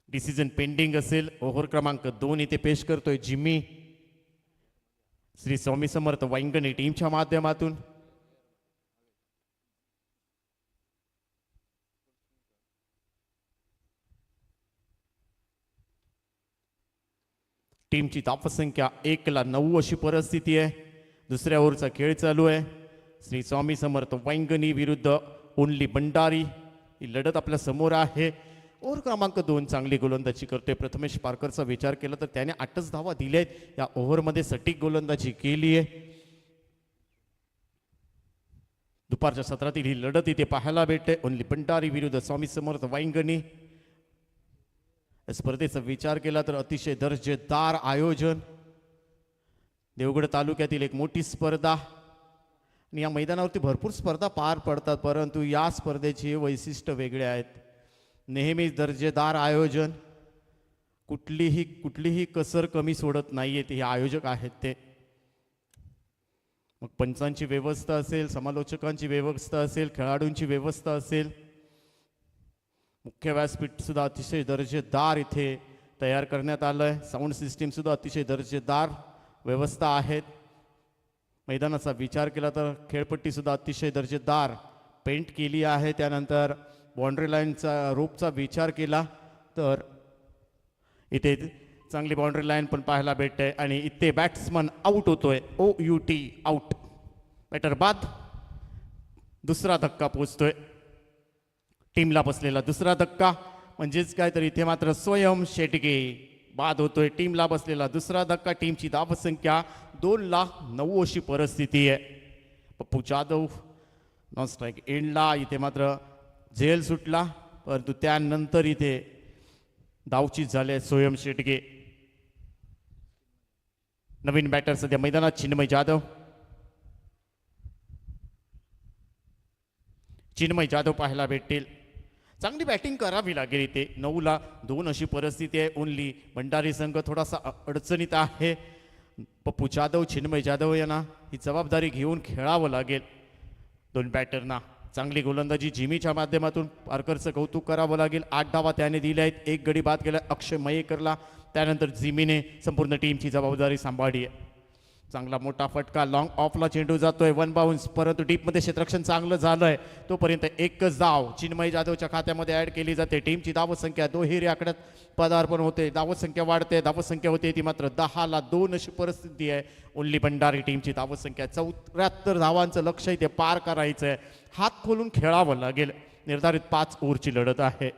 डिसिजन पेंडिंग असेल. ओव्हर क्रमांक 2 इथे पेश करतोय जिमी. श्री स्वामी समर्थ वांगणी टीमच्या माध्यमातून. टीमची धावसंख्या 1-9 अशी परिस्थिती आहे. दुसऱ्या ओव्हरचा खेळ चालू आहे. श्री स्वामी समर्थ वांगणी विरुद्ध ओनली भंडारी ही लढत आपल्या समोर आहे. ओव्हर क्रमांक 2 चांगली गोलंदाजी करतोय. प्रथमेश पारकरचा विचार केला तर त्याने 8च धावा दिल्या आहेत. या ओव्हरमध्ये सटीक गोलंदाजी केली आहे. दुपारच्या सत्रातील ही लढत इथे पाहायला भेटते. ओनली भंडारी विरुद्ध स्वामी समर्थ वांगणी. स्पर्धेचा विचार केला तर अतिशय दर्जेदार आयोजन. देवगड तालुक्यातील एक मोठी स्पर्धा आणि या मैदानावरती भरपूर स्पर्धा पार पडतात, परंतु या स्पर्धेचे वैशिष्ट्य वेगळे आहेत. नेहमीच दर्जेदार आयोजन. कुठलीही कसर कमी सोडत नाहीयेत हे आयोजक आहेत ते. मग पंचांची व्यवस्था असेल, समालोचकांची व्यवस्था असेल, खेळाडूंची व्यवस्था असेल. मुख्य व्यासपीठ सुद्धा अतिशय दर्जेदार इथे तयार करण्यात आलंय. साऊंड सिस्टीम सुद्धा अतिशय दर्जेदार व्यवस्था आहेत. मैदानाचा विचार केला तर खेळपट्टी सुद्धा अतिशय दर्जेदार पेंट केली आहे. त्यानंतर बाउंड्री लाईनचा रोपचा विचार केला तर इथे चांगली बाउंड्री लाईन पण पाहायला भेटते आणि इथे बॅट्समन आउट होतोय. OUT out. बॅटर बाद. दुसरा धक्का पोचतोय. टीमला बसलेला दुसरा धक्का म्हणजेच काय तर इथे मात्र स्वयं शेटगे बाद होतोय. टीमला बसलेला दुसरा धक्का. टीमची धावसंख्या 2-9 अशी परिस्थिती आहे. पप्पू जाधव नॉन स्ट्राईक एंडला. इथे मात्र झेल सुटला, परंतु त्यानंतर इथे धावचीत झाले स्वयं शेटगे. नवीन बॅटर सध्या मैदानात चिन्मय जाधव. चिन्मय जाधव पाहायला भेटतील. चांगली बॅटिंग करावी लागेल इथे. 9-2 अशी परिस्थिती आहे. ओनली भंडारी संघ थोडासा अडचणीत आहे. पप्पू जाधव, चिन्मय जाधव यांना ही जबाबदारी घेऊन खेळावं लागेल. 2 बॅटरना चांगली गोलंदाजी जिमीच्या माध्यमातून पारकरचं कौतुक करावं लागेल. 8 धावा त्याने दिल्या आहेत. 1 गडी बाद केला अक्षय मयेकरला. त्यानंतर जिमीने संपूर्ण टीमची जबाबदारी सांभाळली आहे. चांगला मोठा फटका, लॉंग ऑफला चेंडू जातोय, वन बाउन्स, परंतु डीपमध्ये क्षेत्ररक्षण चांगलं झालंय. तोपर्यंत एकच धाव चिन्मय जाधवच्या खात्यामध्ये ऍड केली जाते. टीमची धावसंख्या दुहेरी आकड्यात पदार्पण होते, धावसंख्या वाढते, धावसंख्या होते ती मात्र 10-2 अशी परिस्थिती आहे. ओन्ली भंडारी टीमची धावसंख्या 74 धावांचं लक्ष्य इथे पार करायचंय. हात खोलून खेळावं लागेल. निर्धारित 5 ओव्हरची लढत आहे.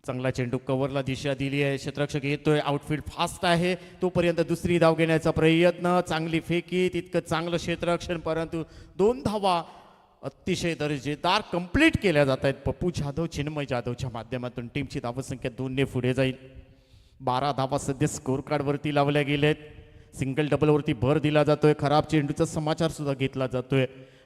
चांगला चेंडू कव्हरला दिशा दिली आहे, क्षेत्ररक्षक येतोय, आउटफील्ड फास्ट आहे. तोपर्यंत दुसरी धाव घेण्याचा प्रयत्न, चांगली फेकी, तितकं चांगलं क्षेत्ररक्षण, परंतु 2 धावा अतिशय दर्जेदार कंप्लीट केल्या जात आहेत. पप्पू जाधव चिन्मय जाधवच्या माध्यमातून टीमची धावसंख्या 2ने पुढे जाईल. 12 धावा सध्या स्कोर कार्डवरती लावल्या गेलेत. सिंगल डबलवरती भर दिला जातोय. खराब चेंडूचा समाचार सुद्धा घेतला जातोय.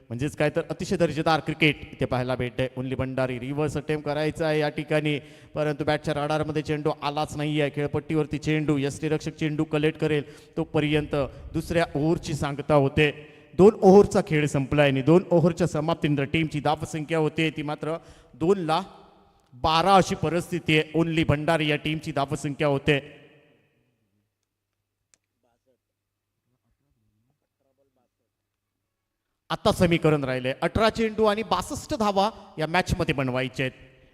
म्हणजेच काय तर अतिशय दर्जेदार क्रिकेट इथे पाहायला भेटतंय. ओन्ली भंडारी रिव्हर्स अटेम्प्ट करायचा आहे या ठिकाणी, परंतु बॅटच्या राडारमध्ये चेंडू आलाच नाही आहे. खेळपट्टीवरती चेंडू, यष्टीरक्षक चेंडू कलेक्ट करेल तोपर्यंत दुसऱ्या ओव्हरची सांगता होते. 2 ओव्हरचा खेळ संपलाय आणि 2 ओव्हरच्या समाप्तीनंतर टीमची धावसंख्या होते ती मात्र 2-12 अशी परिस्थिती आहे. ओन्ली भंडारी या टीमची धावसंख्या होते. आता समीकरण राहिले 18 चेंडू आणि 62 धावा या मॅच मध्ये बनवायचे आहेत.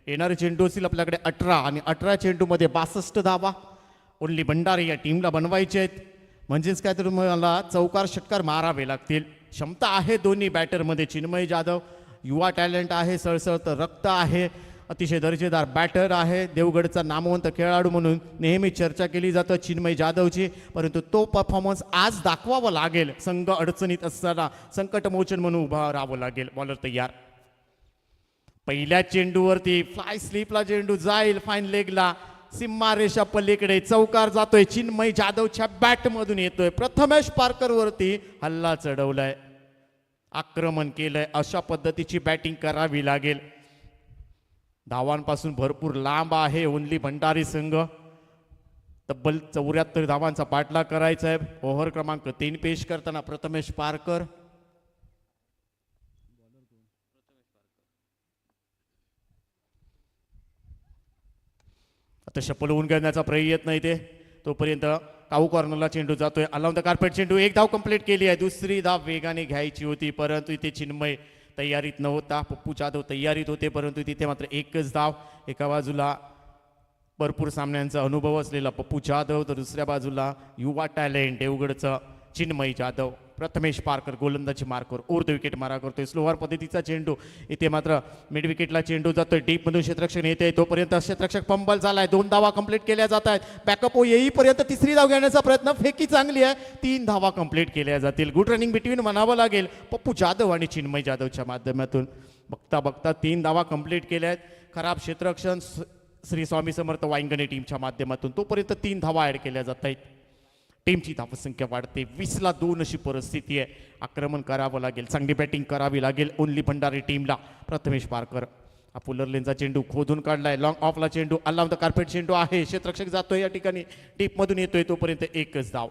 येणारे चेंडू असतील आपल्याकडे 18 आणि 18 चेंडू मध्ये 62 धावा ओन्ली भंडारी या टीमला बनवायचे आहेत. म्हणजेच काय तर मला चौकार षटकार मारावे लागतील. क्षमता आहे दोन्ही बॅटरमध्ये. चिन्मय जाधव युवा टॅलेंट आहे, सळसळतं रक्त आहे, अतिशय दर्जेदार बॅटर आहे, देवगडचा नामवंत खेळाडू म्हणून नेहमी चर्चा केली जातं चिन्मय जाधवची, परंतु तो परफॉर्मन्स आज दाखवावा लागेल. संघ अडचणीत असताना संकटमोचन म्हणून उभा राहावं लागेल. बॉलर तयार. पहिल्या चेंडूवरती फ्लाय स्लिपला चेंडू जाईल, फाईन लेगला, सीमा रेषा पलीकडे चौकार जातोय. चिन्मय जाधवच्या बॅटमधून येतोय. प्रथमेश पारकर वरती हल्ला चढवलाय, आक्रमण केलंय. अशा पद्धतीची बॅटिंग करावी लागेल. धावांपासून भरपूर लांब आहे ओन्ली भंडारी संघ. तब्बल 74 धावांचा पाठलाग करायचा आहे. ओव्हर क्रमांक 3 पेश करताना प्रथमेश पारकर. आता शपल होऊन घेण्याचा प्रयत्न इथे. तोपर्यंत काऊ कॉर्नरला चेंडू जातोय. अलाउन द कार्पेट चेंडू. 1 धाव कंप्लीट केली आहे. दुसरी धाव वेगाने घ्यायची होती, परंतु इथे चिन्मय तयारीत नव्हता. पप्पू जाधव तयारीत होते, परंतु तिथे मात्र एकच धाव. एका बाजूला भरपूर सामन्यांचा अनुभव असलेला पप्पू जाधव, तर दुसऱ्या बाजूला युवा टॅलेंट देवगडचं चिन्मय जाधव. प्रथमेश पारकर गोलंदाजी मार्कवर ओव्हर विकेट मारा करतोय. स्लोअर पद्धतीचा चेंडू. इथे मात्र मिड विकेटला चेंडू जातोय. डीपमधून क्षेत्ररक्षण येते, तोपर्यंत क्षेत्ररक्षक पंबल झालाय. 2 धावा कंप्लीट केल्या जात आहेत. बॅकअप येईपर्यंत तिसरी धाव घेण्याचा प्रयत्न. फेकी चांगली आहे. 3 धावा कंप्लीट केल्या जातील. गुड रनिंग बिटवीन म्हणावं लागेल पप्पू जाधव आणि चिन्मय जाधवच्या माध्यमातून. बघता बघता 3 धावा कंप्लीट केल्या आहेत. खराब क्षेत्ररक्षण श्री स्वामी समर्थ वाईंगणे टीमच्या माध्यमातून. तोपर्यंत 3 धावा ऍड केल्या जात आहेत. टीमची धावसंख्या वाढते. 20-2 अशी परिस्थिती आहे. आक्रमण करावं लागेल, चांगली बॅटिंग करावी लागेल ओन्ली भंडारी टीमला. प्रथमेश पारकर हा पुलर लेनचा चेंडू खोदून काढलाय. लॉंग ऑफला चेंडू, अलाउन द कार्पेट चेंडू आहे. क्षेत्ररक्षक जातोय या ठिकाणी, डीपमधून येतोय. तोपर्यंत एकच धाव.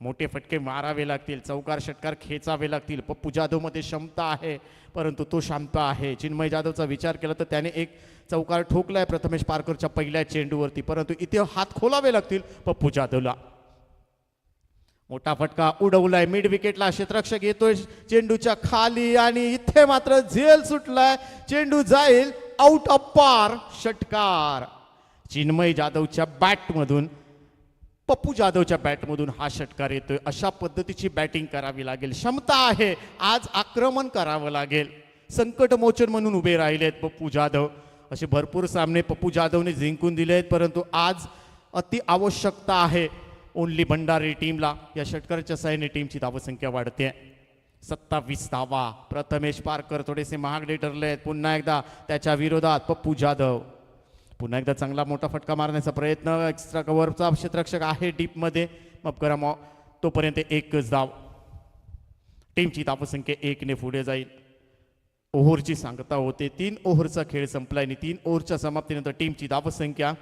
मोठे फटके मारावे लागतील, चौकार षटकार खेचावे लागतील. पप्पू जाधवमध्ये क्षमता आहे, परंतु तो शांत आहे. चिन्मय जाधवचा विचार केला तर त्याने एक चौकार ठोकलाय प्रथमेश पारकरच्या पहिल्या चेंडूवरती, परंतु इथे हात खोलावे लागतील पप्पू जाधवला. मोठा फटका उडवलाय मिड विकेटला. क्षेत्ररक्षक येतोय चेंडूच्या खाली आणि इथे मात्र झेल सुटलाय. चेंडू जाईल आउट ऑफ पार. षटकार चिन्मय जाधवच्या बॅटमधून, पप्पू जाधवच्या बॅटमधून हा षटकार येतोय. अशा पद्धतीची बॅटिंग करावी लागेल. क्षमता आहे, आज आक्रमण करावं लागेल. संकटमोचन म्हणून उभे राहिलेत पप्पू जाधव. असे भरपूर सामने पप्पू जाधवने जिंकून दिले आहेत, परंतु आज अति आवश्यकता आहे ओन्ली भंडारी टीमला. या षटकाराच्या साहाय्याने टीमची धावसंख्या वाढते. 27 धावा. प्रथमेश पारकर थोडेसे महागडे ठरले आहेत. पुन्हा एकदा त्याच्या विरोधात पप्पू जाधव. पुन्हा एकदा चांगला मोठा फटका मारण्याचा प्रयत्न. एक्स्ट्रा कव्हरचा क्षेत्ररक्षक आहे डीपमध्ये. मग करा तोपर्यंत एकच धाव. टीमची धावसंख्या 1ने पुढे जाईल. ओव्हरची सांगता होते. 3 ओव्हरचा खेळ संपलाय आणि 3 ओव्हरच्या समाप्तीनंतर टीमची धावसंख्या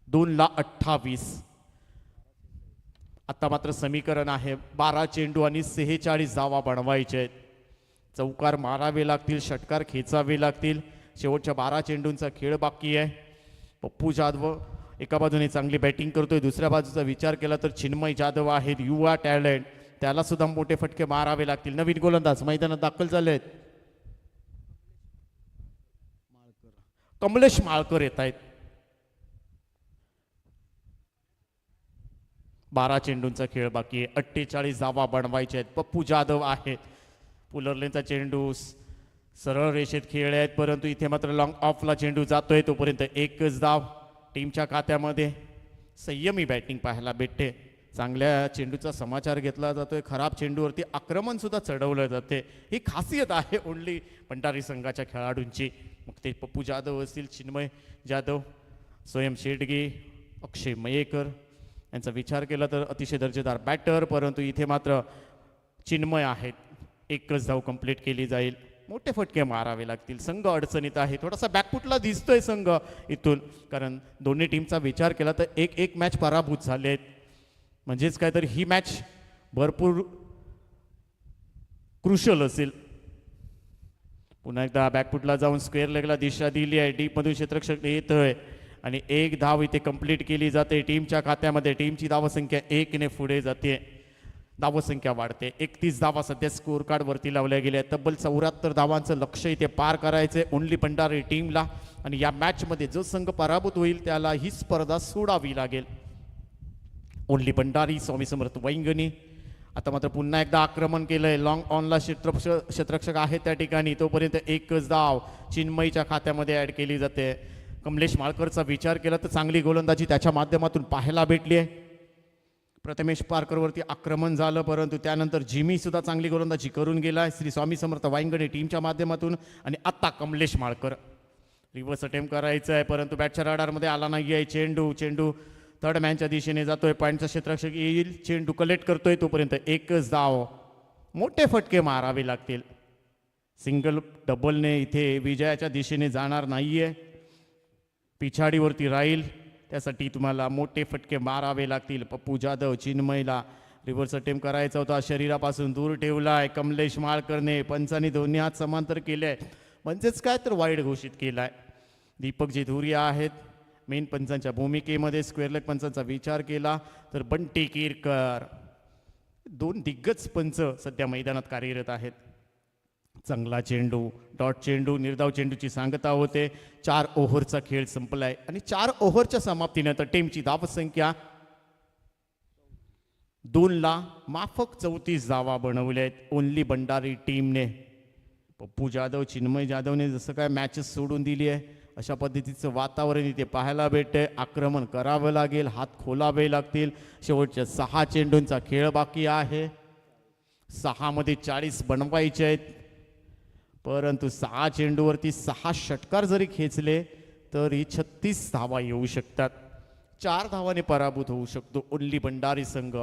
2-28. आता मात्र समीकरण आहे 12 चेंडू आणि 46 धावा बनवायचे आहेत. चौकार मारावे लागतील, षटकार खेचावे लागतील. शेवटच्या 12 चेंडूंचा खेळ बाकी आहे. पप्पू जाधव एका बाजूने चांगली बॅटिंग करतोय, दुसऱ्या बाजूचा विचार केला तर चिन्मय जाधव आहेत, युवा टॅलेंट, त्याला सुद्धा मोठे फटके मारावे लागतील. नवीन गोलंदाज मैदानात दाखल झाले आहेत, कमलेश माळकर येत आहेत. 12 चेंडूंचा खेळ बाकी आहे, 48 धावा बनवायचे आहेत. पप्पू जाधव आहेत, पुलरलेनचा चेंडू सरळ रेषेत खेळ आहेत, परंतु इथे मात्र लॉंग ऑफला चेंडू जातोय. तोपर्यंत एकच धाव टीमच्या खात्यामध्ये. संयमी बॅटिंग पाहायला भेटते, चांगल्या चेंडूचा समाचार घेतला जातोय, खराब चेंडूवरती आक्रमण सुद्धा चढवलं जाते. ही खासियत आहे ओनली भंडारी संघाच्या खेळाडूंची. मग ते पप्पू जाधव असतील, चिन्मय जाधव, स्वयं शेडगे, अक्षय मयेकर यांचा विचार केला तर अतिशय दर्जेदार बॅटर, परंतु इथे मात्र चिन्मय आहेत. एकच धाव कंप्लीट केली जाईल, मोठे फटके मारावे लागतील. संघ अडचणीत आहे, थोडासा बॅकफुटला दिसतोय संघ इथून, कारण दोन्ही टीमचा विचार केला तर एक मॅच पराभूत झाले आहेत. म्हणजेच काय तर ही मॅच भरपूर क्रुशल असेल. पुन्हा एकदा बॅकफुटला जाऊन स्क्वेअर लेगला दिशा दिली आहे, डीपमधून क्षेत्ररक्षक येतोय आणि एक धाव इथे कंप्लीट केली जाते टीमच्या खात्यामध्ये. टीमची धावसंख्या 1 ने पुढे जाते, धावसंख्या वाढते. 31 धावा सध्या स्कोर कार्ड वरती लावल्या गेल्या. तब्बल 74 धावांचं लक्ष इथे पार करायचंय ओनली भंडारी टीमला, आणि या मॅचमध्ये जो संघ पराभूत होईल त्याला ही स्पर्धा सोडावी लागेल. ओनली भंडारी, स्वामी समर्थ वैंगणी. आता मात्र पुन्हा एकदा आक्रमण केलंय, लॉंग ऑनला क्षेत्ररक्षक आहे त्या ठिकाणी. तोपर्यंत एकच धाव चिन्मयच्या खात्यामध्ये ऍड केली जाते. कमलेश माळकरचा विचार केला तर चांगली गोलंदाजी त्याच्या माध्यमातून पाहायला भेटली आहे. प्रथमेश पारकरवरती आक्रमण झालं, परंतु त्यानंतर जिमी सुद्धा चांगली गोलंदाजी करून गेला श्री स्वामी समर्थ वाईंगणे टीमच्या माध्यमातून. आणि आता कमलेश माळकर रिव्हर्स अटेम्प्ट करायचं आहे, परंतु बॅटच्या रडारमध्ये आला नाही आहे. चेंडू थर्ड मॅनच्या दिशेने जातोय, पॉईंटचा क्षेत्ररक्षक येईल, चेंडू कलेक्ट करतोय. तोपर्यंत एकच धाव, मोठे फटके मारावे लागतील. सिंगल डबलने इथे विजयाच्या दिशेने जाणार नाहीये, पिछाडीवरती राहील, त्यासाठी तुम्हाला मोठे फटके मारावे लागतील. पप्पू जाधव, चिन्मयला रिव्हर्स अटेम्प्ट करायचा होता, शरीरापासून दूर ठेवलाय कमलेश माळकरने. पंचांनी दोन्ही हात समांतर केले, म्हणजेच काय तर वाईड घोषित केलाय. दीपक जे धुरिया आहेत मेन पंचांच्या भूमिकेमध्ये. स्क्वेअर लेग पंचांचा विचार केला तर बंटी किरकर, 2 दिग्गज पंच सध्या मैदानात कार्यरत आहेत. चांगला चेंडू, डॉट चेंडू, निर्धाव चेंडूची सांगता होते. 4 ओव्हरचा खेळ संपलाय आणि 4 ओव्हरच्या समाप्तीनंतर टीमची धावसंख्या 2ला माफक 34 धावा बनवल्या आहेत ओनली भंडारी टीमने. पप्पू जाधव, चिन्मय जाधवने जसं काय मॅचेस सोडून दिली आहे अशा पद्धतीचं वातावरण इथे पाहायला भेटतंय. आक्रमण करावं लागेल, हात खोलावे लागतील. शेवटच्या 6 चेंडूंचा खेळ बाकी आहे. 6 मध्ये 40 बनवायचे आहेत, परंतु 6 चेंडूवरती 6 षटकार जरी खेचले तरी 36 धावा येऊ शकतात. 4 धावाने पराभूत होऊ शकतो ओनली भंडारी संघ.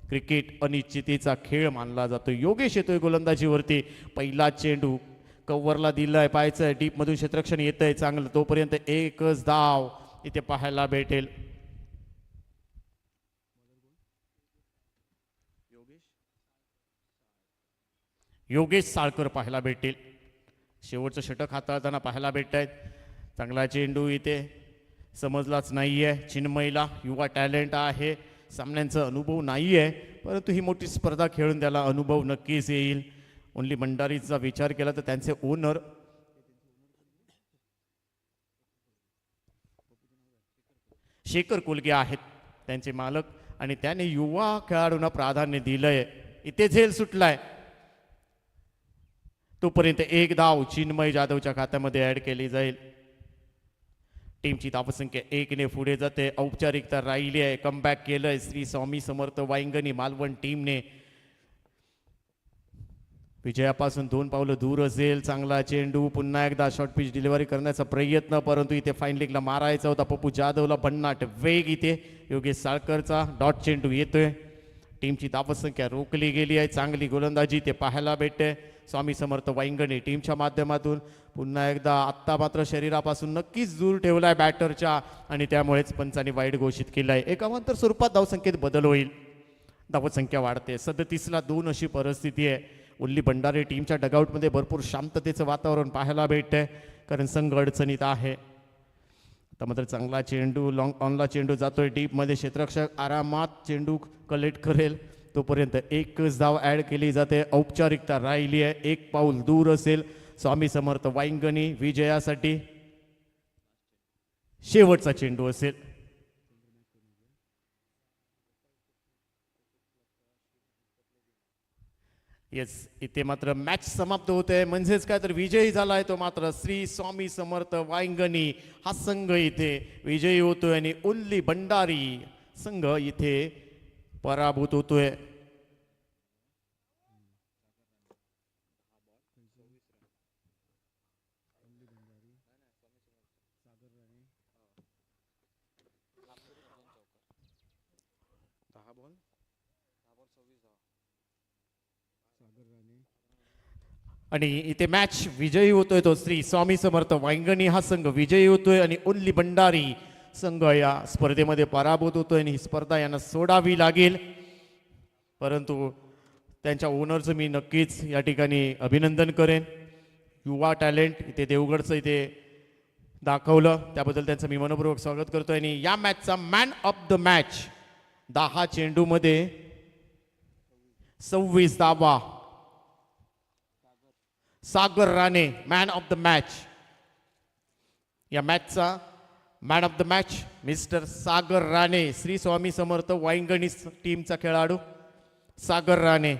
क्रिकेट अनिश्चितेचा खेळ मानला जातो. योगेश येतोय गोलंदाजीवरती. पहिला चेंडू कव्हरला दिलाय, पाहायचंय डीपमधून क्षेत्ररक्षण येतंय चांगलं. तोपर्यंत एकच धाव इथे पाहायला भेटेल. योगेश साळकर पाहायला भेटेल. शेवटचं षटक हाताळताना पाहायला भेटत आहेत. चांगला चेंडू इथे समजलाच नाहीये चिन्मयला. युवा टॅलेंट आहे, सामन्यांचा अनुभव नाहीये, परंतु ही मोठी स्पर्धा खेळून त्याला अनुभव नक्कीच येईल. ओनली भंडारीचा विचार केला तर त्यांचे ओनर शेखर कोलगे आहेत, त्यांचे मालक, आणि त्याने युवा खेळाडूंना प्राधान्य दिलंय. इथे झेल सुटलाय. तोपर्यंत एक धाव चिन्मय जाधवच्या खात्यामध्ये ऍड केली जाईल. टीमची धावसंख्या 1 ने पुढे जाते. औपचारिकता राहिली आहे. कमबॅक केलंय श्री स्वामी समर्थ वाईंगणी मालवण टीमने. विजयापासून 2 पावलं दूर असेल. चांगला चेंडू, पुन्हा एकदा शॉर्ट पिच डिलिव्हरी करण्याचा प्रयत्न, परंतु इथे फाईन लेगला मारायचा होता. पप्पू जाधवला भन्नाट वेग इथे. योगेश साळकरचा डॉट चेंडू येतोय. टीमची धावसंख्या रोखली गेली आहे. चांगली गोलंदाजी ते पाहायला भेटते स्वामी समर्थ वाईंगणे टीमच्या माध्यमातून. पुन्हा एकदा आत्ता मात्र शरीरापासून नक्कीच दूर ठेवलाय बॅटरच्या, आणि त्यामुळेच पंचांनी वाईट घोषित केलाय. एकामांतर स्वरूपात धावसंख्येत बदल होईल. धावसंख्या वाढते. 37ला 2 अशी परिस्थिती आहे. ओनली भंडारी टीमच्या डगआउटमध्ये भरपूर शांततेचं वातावरण पाहायला भेटतंय, कारण संघ अडचणीत आहे. तर मात्र चांगला चेंडू लॉंग ऑनला चेंडू जातोय डीपमध्ये, क्षेत्ररक्षक आरामात चेंडू कलेक्ट करेल तोपर्यंत एकच धाव ॲड केली जाते. औपचारिकता राहिली आहे, एक पाऊल दूर असेल स्वामी समर्थ वाईंगणी विजयासाठी. शेवटचा चेंडू असेल. येस, इथे मात्र मॅच समाप्त होते, म्हणजेच काय तर विजयी झालाय तो मात्र श्री स्वामी समर्थ वाईंगणी हा संघ इथे विजयी होतोय आणि उल्ली भंडारी संघ इथे पराभूत होतोय. आणि इथे मॅच विजयी होतोय तो श्री स्वामी समर्थ वाईंगणी हा संघ विजयी होतोय आणि उल्ली भंडारी संघ या स्पर्धेमध्ये पराभूत होतोय आणि ही स्पर्धा यांना सोडावी लागेल. परंतु त्यांच्या ओनरचं मी नक्कीच या ठिकाणी अभिनंदन करेन. युवा टॅलेंट इथे देवगडचं इथे दाखवलं, त्याबद्दल त्यांचं मी मनपूर्वक स्वागत करतोय. आणि या मॅचचा मॅन ऑफ द मॅच 10 चेंडूमध्ये 26 धावा Sagar Rane man of the match. या मॅचचा man of the match mister Sagar Rane, Shri Swami Samarth Vaingani टीमचा खेळाडू सागर राणे.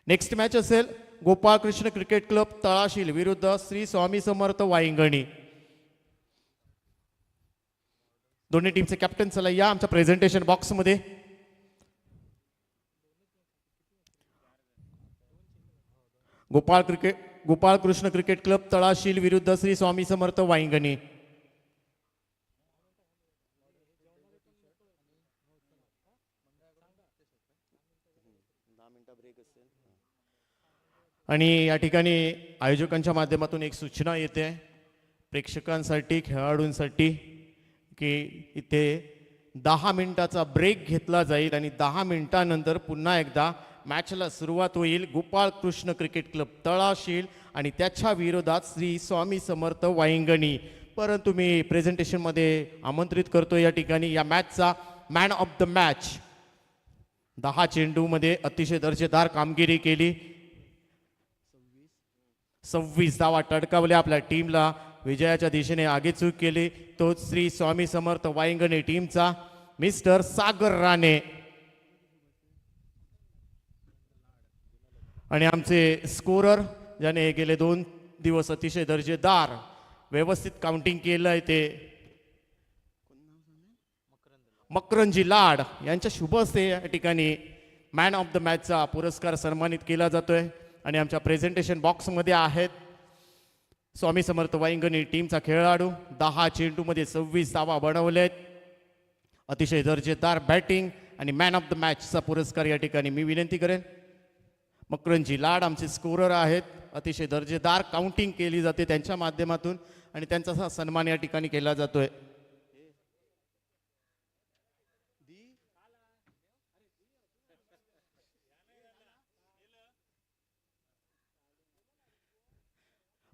नेक्स्ट मॅच असेल गोपाळकृष्ण क्रिकेट क्लब तळाशील विरुद्ध श्री स्वामी समर्थ वाईंगणी. दोन्ही टीमचे कॅप्टन चला या आमच्या प्रेझेंटेशन बॉक्समध्ये. गोपाळकृष्ण क्रिकेट क्लब तळाशील विरुद्ध श्री स्वामी समर्थ वाईंगणी. आणि या ठिकाणी आयोजकांच्या माध्यमातून एक सूचना येते प्रेक्षकांसाठी खेळाडूंसाठी की इथे 10 मिनिटाचा ब्रेक घेतला जाईल आणि 10 मिनिटानंतर पुन्हा एकदा मॅचला सुरुवात होईल. गोपाळकृष्ण क्रिकेट क्लब तळाशील आणि त्याच्या विरोधात श्री स्वामी समर्थ वाईंगणी. परंतु मी प्रेझेंटेशनमध्ये आमंत्रित करतो या ठिकाणी या मॅचचा मॅन ऑफ द मॅच. 10 चेंडूमध्ये अतिशय दर्जेदार कामगिरी केली, 26 धावा टडकावल्या, आपल्या टीमला विजयाच्या दिशेने आगेचूक केली. तो श्री स्वामी समर्थ वाईंगणी टीमचा मिस्टर सागर राणे. आणि आमचे स्कोरर ज्याने गेले 2 दिवस अतिशय दर्जेदार व्यवस्थित काउंटिंग केलं आहे ते मकरंजी लाड यांच्या शुभ हस्ते या ठिकाणी मॅन ऑफ द मॅचचा पुरस्कार सन्मानित केला जातोय. आणि आमच्या प्रेझेंटेशन बॉक्समध्ये आहेत स्वामी समर्थ वाईंगणी टीमचा खेळाडू. 10 चेंडूमध्ये 26 धावा बनवलेत, अतिशय दर्जेदार बॅटिंग आणि मॅन ऑफ द मॅचचा पुरस्कार या ठिकाणी मी विनंती करेन मकरंजी लाड आमचे स्कोरर आहेत. अतिशय दर्जेदार काउंटिंग केली जाते त्यांच्या माध्यमातून आणि त्यांचा सन्मान या ठिकाणी केला जातोय.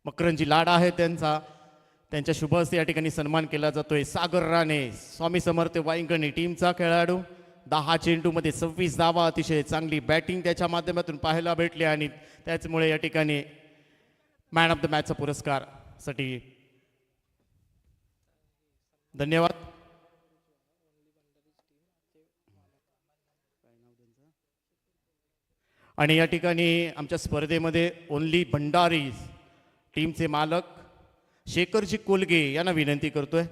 मकरंजी लाड आहे त्यांच्या शुभ हस्ते या ठिकाणी सन्मान केला जातोय. सागर राणे स्वामी समर्थ वाईंगणी टीमचा खेळाडू. 10 चेंडूमध्ये 26 धावा, अतिशय चांगली बॅटिंग त्याच्या माध्यमातून पाहायला भेटली आणि त्याचमुळे या ठिकाणी मॅन ऑफ द मॅचचा पुरस्कार साठी धन्यवाद. आणि या ठिकाणी आमच्या स्पर्धेमध्ये ओनली भंडारी टीमचे मालक शेखरजी कोलगे यांना विनंती करतोय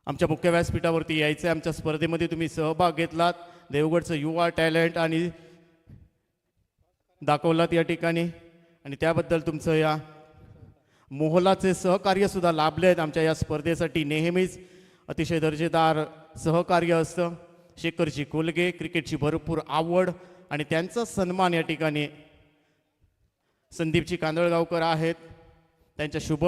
आमच्या मुख्य व्यासपीठावरती यायचं. आमच्या स्पर्धेमध्ये तुम्ही सहभाग घेतलात, देवगडचं युवा टॅलेंट आणि दाखवलात या ठिकाणी आणि त्याबद्दल तुमचं या मोहलाचे सहकार्य सुद्धा लाभले आहेत. आमच्या या स्पर्धेसाठी नेहमीच अतिशय दर्जेदार सहकार्य असतं. शेखरजी कोलगे क्रिकेटची भरपूर आवड आणि त्यांचा सन्मान या ठिकाणी संदीपजी कांदळगावकर आहेत त्यांच्या शुभ